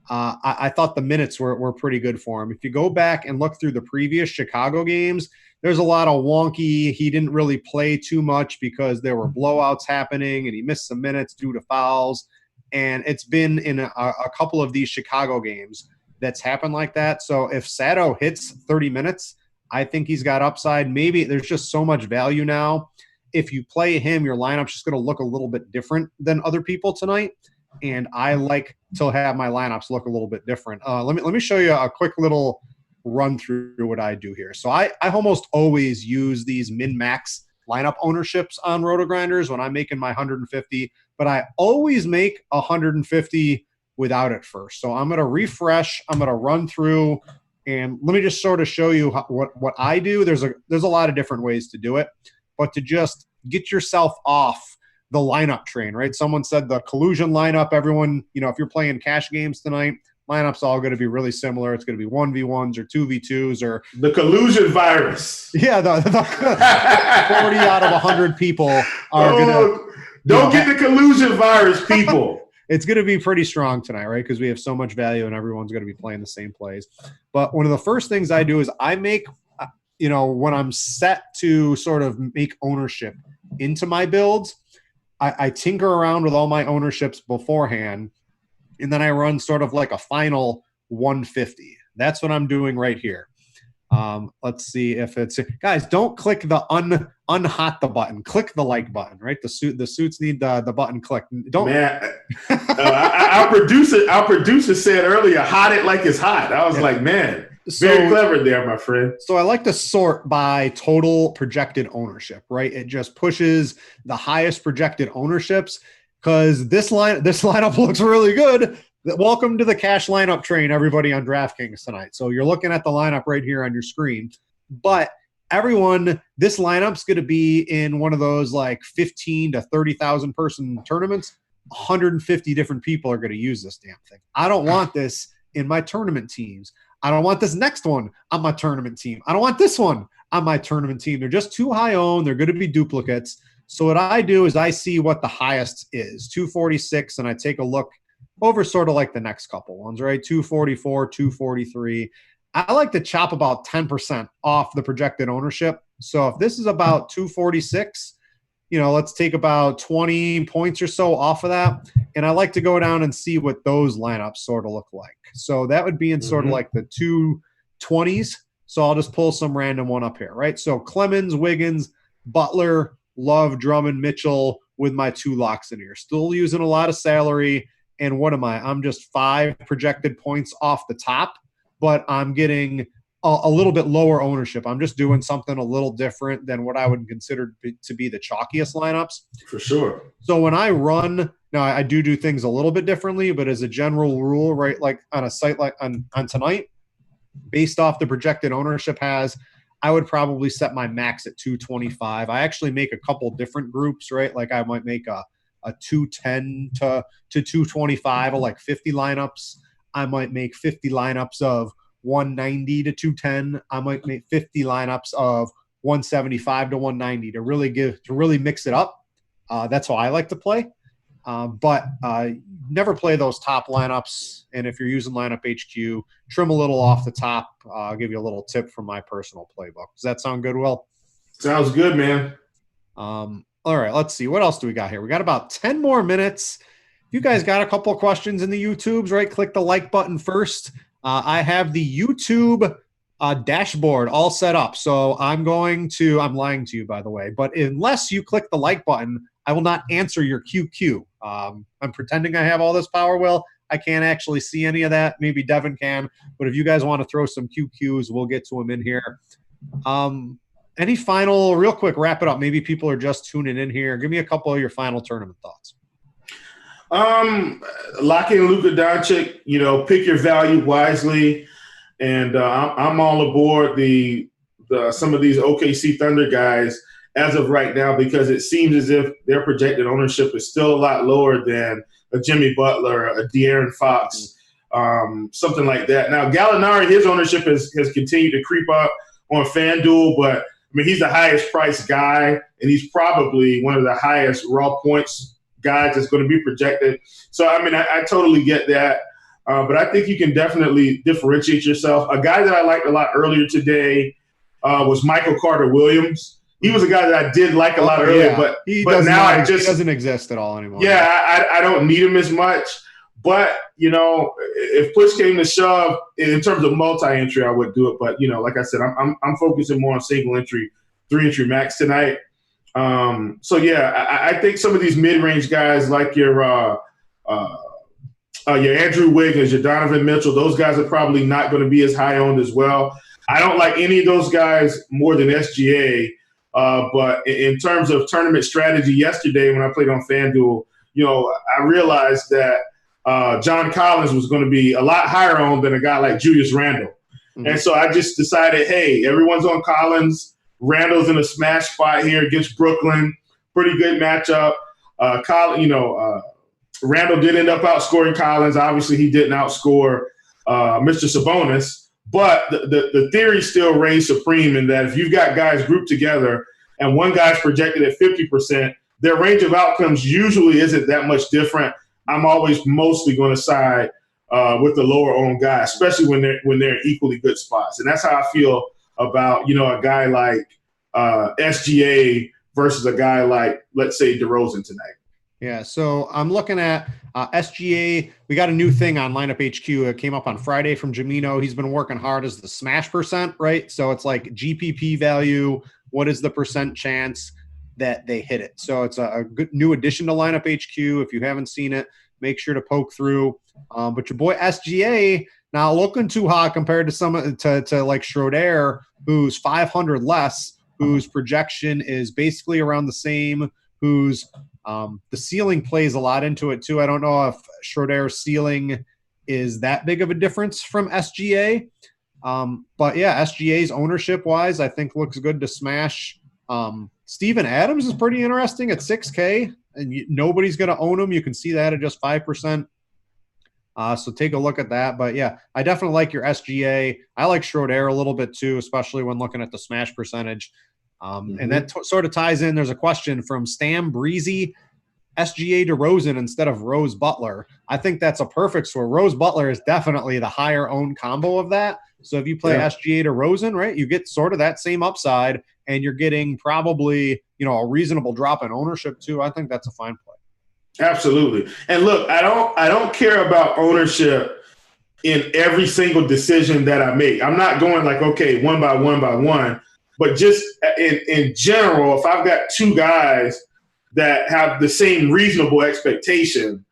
I thought the minutes were pretty good for him. If you go back and look through the previous Chicago games, there's a lot of wonky. He didn't really play too much because there were blowouts happening, and he missed some minutes due to fouls. And it's been in a couple of these Chicago games that's happened like that. So if Sato hits 30 minutes, I think he's got upside. Maybe there's just so much value now. If you play him, your lineup's just going to look a little bit different than other people tonight. And I like to have my lineups look a little bit different. Let me show you a quick little run through what I do here. So I almost always use these min-max lineup ownerships on RotoGrinders when I'm making my 150, but I always make 150 without it first. So I'm going to refresh. I'm going to run through, and let me just sort of show you what I do. There's a lot of different ways to do it, but to just get yourself off the lineup train, right? Someone said the collusion lineup. Everyone, if you're playing cash games tonight, lineup's all going to be really similar. It's going to be 1v1s or 2v2s or the collusion virus. Yeah, the 40 out of 100 people are going to don't get the collusion virus, people. It's going to be pretty strong tonight, right? Because we have so much value and everyone's going to be playing the same plays. But one of the first things I do is I make, when I'm set to sort of make ownership into my builds, I tinker around with all my ownerships beforehand, and then I run sort of like a final 150. That's what I'm doing right here. Let's see if it's – guys, don't click the unhot the button. Click the like button, right? The suits need the button clicked. Don't – Man, our producer said earlier, hot it like it's hot. I was like, man, very clever there, my friend. So I like to sort by total projected ownership, right? It just pushes the highest projected ownerships because this lineup looks really good. Welcome to the cash lineup train, everybody on DraftKings tonight. So you're looking at the lineup right here on your screen. But everyone, this lineup's going to be in one of those like 15 to 30,000 person tournaments. 150 different people are going to use this damn thing. I don't want this in my tournament teams. I don't want this next one on my tournament team. I don't want this one on my tournament team. They're just too high owned. They're going to be duplicates. So what I do is I see what the highest is, 246, and I take a look over sort of like the next couple ones, right? 244, 243. I like to chop about 10% off the projected ownership. So if this is about 246, let's take about 20 points or so off of that. And I like to go down and see what those lineups sort of look like. So that would be in sort of like the 220s. So I'll just pull some random one up here, right? So Clemens, Wiggins, Butler, Love, Drummond, Mitchell with my two locks in here. Still using a lot of salary. And what am I? I'm just 5 projected points off the top, but I'm getting a little bit lower ownership. I'm just doing something a little different than what I would consider to be the chalkiest lineups. For sure. So when I run, now I do things a little bit differently, but as a general rule, right, like on a site like on tonight, based off the projected ownership I would probably set my max at 225. I actually make a couple different groups, right? Like I might make a 210 to 225 of like 50 lineups. I might make 50 lineups of 190 to 210. I might make 50 lineups of 175 to 190 to really mix it up. That's how I like to play. But never play those top lineups. And if you're using lineup HQ, trim a little off the top. I'll give you a little tip from my personal playbook. Does that sound good, Will? Sounds good, man. All right, let's see. What else do we got here? We got about 10 more minutes. If you guys got a couple of questions in the YouTubes, right, click the like button first. I have the YouTube dashboard all set up. So I'm lying to you, by the way, but unless you click the like button, I will not answer your QQ. I'm pretending I have all this power, Will. I can't actually see any of that. Maybe Devin can, but if you guys want to throw some QQs, we'll get to them in here. Any final, real quick, wrap it up. Maybe people are just tuning in here. Give me a couple of your final tournament thoughts. Lock in Luka Doncic, pick your value wisely. and I'm all aboard the some of these OKC Thunder guys as of right now, because it seems as if their projected ownership is still a lot lower than a Jimmy Butler, a De'Aaron Fox, something like that. Now, Gallinari, his ownership has continued to creep up on FanDuel, but I mean, he's the highest priced guy, and he's probably one of the highest raw points guys that's going to be projected. So, I mean, I totally get that. But I think you can definitely differentiate yourself. A guy that I liked a lot earlier today was Michael Carter-Williams. He was a guy that I did like a lot earlier, but now he doesn't exist at all anymore. Yeah, I don't need him as much. But, you know, if push came to shove, in terms of multi-entry, I would do it. But, you know, like I said, I'm focusing more on single entry, 3-entry max tonight. So, yeah, I think some of these mid-range guys like your Andrew Wiggins, your Donovan Mitchell, those guys are probably not going to be as high owned as well. I don't like any of those guys more than SGA. But in terms of tournament strategy yesterday when I played on FanDuel, you know, I realized that John Collins was going to be a lot higher owned than a guy like Julius Randle. Mm-hmm. And so I just decided, hey, everyone's on Collins. Randle's in a smash spot here against Brooklyn. Pretty good matchup. Randle did end up outscoring Collins. Obviously, he didn't outscore Mr. Sabonis. But the theory still reigns supreme in that if you've got guys grouped together and one guy's projected at 50%, their range of outcomes usually isn't that much different. I'm always mostly going to side with the lower owned guy, especially when they're in equally good spots. And that's how I feel about, you know, a guy like SGA versus a guy like, let's say, DeRozan tonight. Yeah, so I'm looking at SGA. We got a new thing on Lineup HQ. It came up on Friday from Jamino. He's been working hard as the smash percent, right? So it's like GPP value. What is the percent chance that they hit it? So it's a good new addition to Lineup HQ. If you haven't seen it, make sure to poke through. But your boy SGA, now looking too hot compared to some to like Schroeder, who's 500 less, whose projection is basically around the same, who's the ceiling plays a lot into it too. I don't know if Schroeder's ceiling is that big of a difference from SGA. But yeah, SGA's ownership wise, I think looks good to smash. Steven Adams is pretty interesting at 6K, and nobody's going to own him. You can see that at just 5%. So take a look at that. But yeah, I definitely like your SGA. I like Schroeder a little bit too, especially when looking at the smash percentage. And that sort of ties in. There's a question from Stam Breezy, SGA DeRozan instead of Rose Butler. I think that's a perfect score. Rose Butler is definitely the higher owned combo of that. So if you play SGA DeRozan, right, you get sort of that same upside, and you're getting probably, you know, a reasonable drop in ownership too. I think that's a fine play. Absolutely. And look, I don't care about ownership in every single decision that I make. I'm not going like, okay, one by one. But just in general, if I've got two guys that have the same reasonable expectation,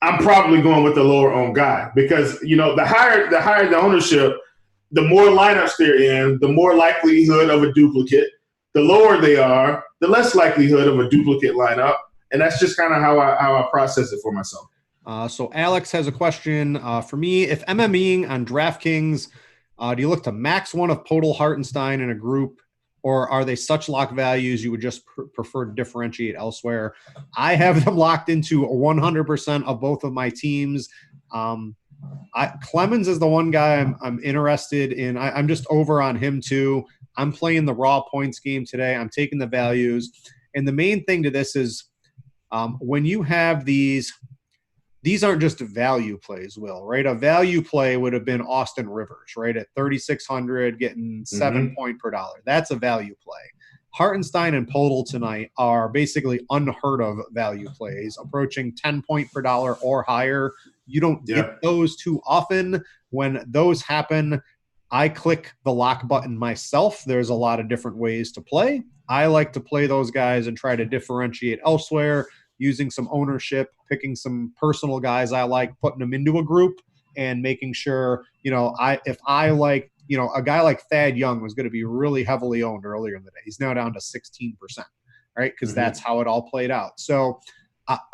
I'm probably going with the lower owned guy, because, you know, the higher the ownership, the more lineups they're in, the more likelihood of a duplicate. The lower they are, the less likelihood of a duplicate lineup. And that's just kind of how I process it for myself. So Alex has a question for me. If MMEing on DraftKings, do you look to max one of Podol, Hartenstein in a group, or are they such lock values you would just prefer to differentiate elsewhere? I have them locked into 100% of both of my teams. Clemens is the one guy I'm interested in. I'm just over on him too. I'm playing the raw points game today. I'm taking the values. And the main thing to this is when you have these aren't just value plays, Will, right? A value play would have been Austin Rivers, right? At 3,600, getting 7 point per dollar. That's a value play. Hartenstein and Podol tonight are basically unheard of value plays, approaching 10 point per dollar or higher. You don't get those too often. When those happen, I click the lock button myself. There's a lot of different ways to play. I like to play those guys and try to differentiate elsewhere, using some ownership, picking some personal guys I like, putting them into a group, and making sure, you know, if I like, you know, a guy like Thad Young was going to be really heavily owned earlier in the day. He's now down to 16%, right? Because that's how it all played out. So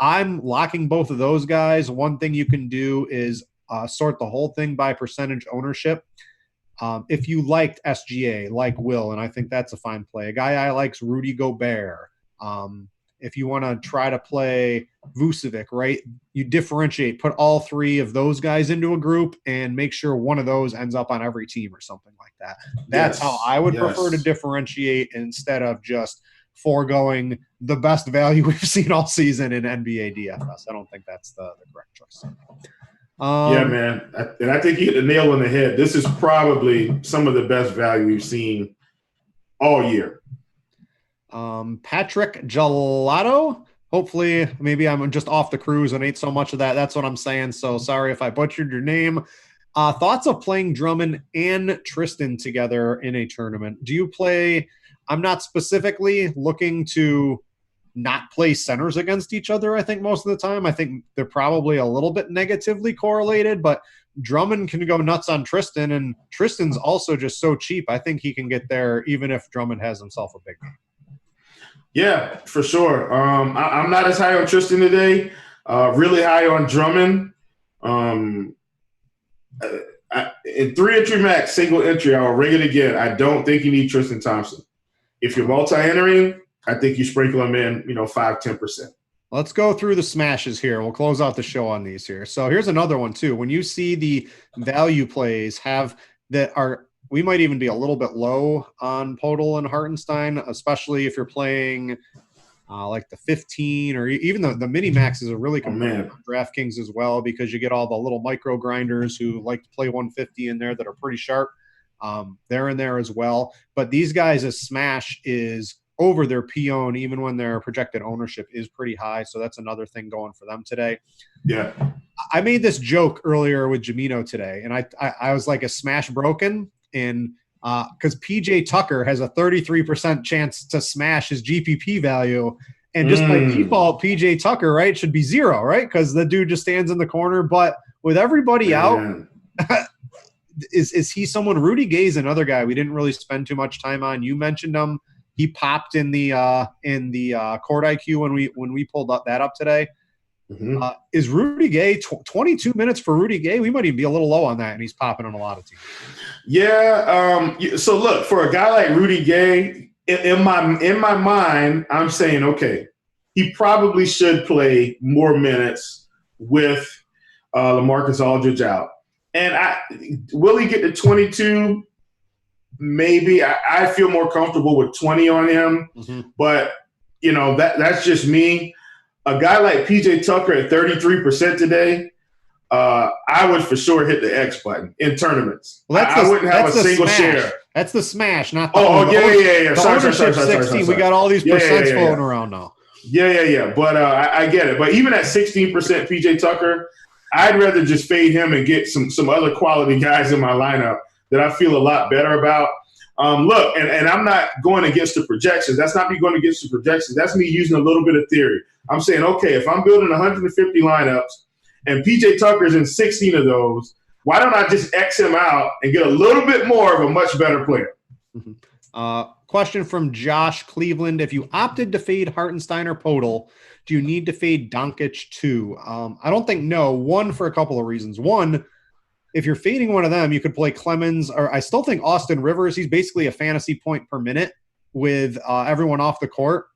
I'm locking both of those guys. One thing you can do is sort the whole thing by percentage ownership. If you liked SGA, like Will, and I think that's a fine play. A guy I like's Rudy Gobert. If you want to try to play Vucevic, right, you differentiate, put all three of those guys into a group and make sure one of those ends up on every team or something like that. That's how I would prefer to differentiate instead of just foregoing the best value we've seen all season in NBA DFS. I don't think that's the correct choice. Yeah, man. And I think you hit the nail on the head. This is probably some of the best value we've seen all year. Patrick Gelato. Hopefully, maybe I'm just off the cruise and ate so much of that. That's what I'm saying. So sorry if I butchered your name. Thoughts of playing Drummond and Tristan together in a tournament? Do you play? I'm not specifically looking to not play centers against each other, I think, most of the time. I think they're probably a little bit negatively correlated, but Drummond can go nuts on Tristan, and Tristan's also just so cheap. I think he can get there even if Drummond has himself a big game. Yeah, for sure. I'm not as high on Tristan today. Really high on Drummond. In 3-entry max, single entry, I'll ring it again. I don't think you need Tristan Thompson. If you're multi-entering, I think you sprinkle him in, 5-10%. Let's go through the smashes here. We'll close out the show on these here. So here's another one too. When you see the value plays we might even be a little bit low on Podol and Hartenstein, especially if you're playing like the 15 or even the mini maxes are really competitive on DraftKings as well, because you get all the little micro grinders who like to play 150 in there that are pretty sharp. They're in there as well. But these guys' smash is over their PON, even when their projected ownership is pretty high. So that's another thing going for them today. Yeah. I made this joke earlier with Jamino today, and I was like, a smash broken? And because PJ Tucker has a 33% chance to smash his GPP value. And just by default, PJ Tucker, right, should be 0, right? Because the dude just stands in the corner. But with everybody out, is he someone? Rudy Gay's another guy we didn't really spend too much time on. You mentioned him. He popped in the court IQ when we pulled that up today. Mm-hmm. Is Rudy Gay 22 minutes for Rudy Gay? We might even be a little low on that, and he's popping on a lot of teams. Yeah. So look, for a guy like Rudy Gay, in my mind, I'm saying, okay, he probably should play more minutes with LaMarcus Aldridge out. And will he get to 22? Maybe. I feel more comfortable with 20 on him. Mm-hmm. But, that's just me. A guy like PJ Tucker at 33% today, I would for sure hit the X button in tournaments. Well, I wouldn't have a single share. That's the smash, not the yeah. Sorry. 16. We got all these percents floating around now. Yeah. But I get it. But even at 16% PJ Tucker, I'd rather just fade him and get some other quality guys in my lineup that I feel a lot better about. Look, and I'm not going against the projections. That's not me going against the projections. That's me using a little bit of theory. I'm saying, okay, if I'm building 150 lineups and PJ Tucker's in 16 of those, why don't I just X him out and get a little bit more of a much better player? Mm-hmm. Question from Josh Cleveland. If you opted to fade Hartenstein or Podol, do you need to fade Doncic too? I don't think no. One, for a couple of reasons. One, if you're fading one of them, you could play Clemens, or I still think Austin Rivers. He's basically a fantasy point per minute with everyone off the court.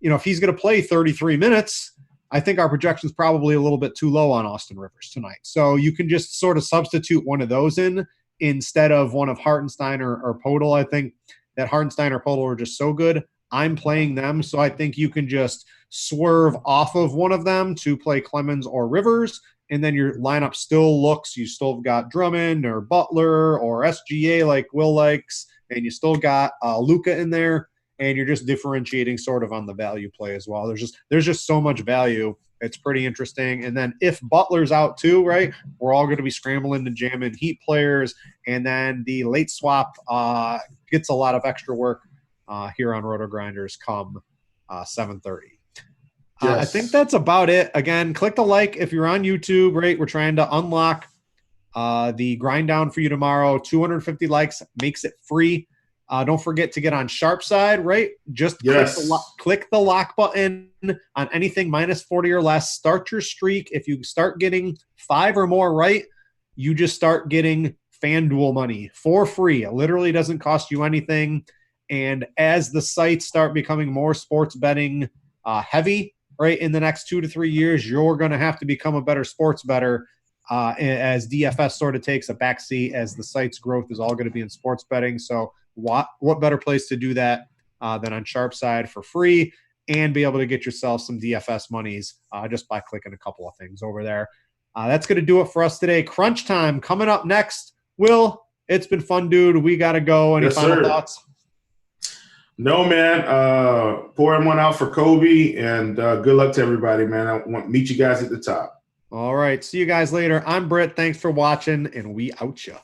If he's going to play 33 minutes, I think our projection is probably a little bit too low on Austin Rivers tonight. So you can just sort of substitute one of those in instead of one of Hartenstein or Podol. I think that Hartenstein or Podol are just so good. I'm playing them, so I think you can just swerve off of one of them to play Clemens or Rivers, and then your lineup still looks, you still got Drummond or Butler or SGA like Will likes, and you still got Luka in there, and you're just differentiating sort of on the value play as well. There's just so much value. It's pretty interesting. And then if Butler's out too, right, we're all going to be scrambling to jam in Heat players, and then the late swap gets a lot of extra work here on RotoGrinders come 7:30. Yes. I think that's about it. Again, click the like if you're on YouTube, right? We're trying to unlock the grind down for you tomorrow. 250 likes makes it free. Don't forget to get on Sharp Side, right? Just click the lock button on anything minus 40 or less. Start your streak. If you start getting 5 or more right, you just start getting FanDuel money for free. It literally doesn't cost you anything. And as the sites start becoming more sports betting heavy, right, in the next 2 to 3 years, you're going to have to become a better sports bettor as DFS sort of takes a backseat, as the site's growth is all going to be in sports betting. So what better place to do that than on Sharpside for free and be able to get yourself some DFS monies just by clicking a couple of things over there. That's going to do it for us today. Crunch time coming up next. Will, it's been fun, dude. We got to go. Any final thoughts? No, man. Pouring one out for Kobe, and good luck to everybody, man. I want to meet you guys at the top. All right. See you guys later. I'm Britt. Thanks for watching, and we out ya.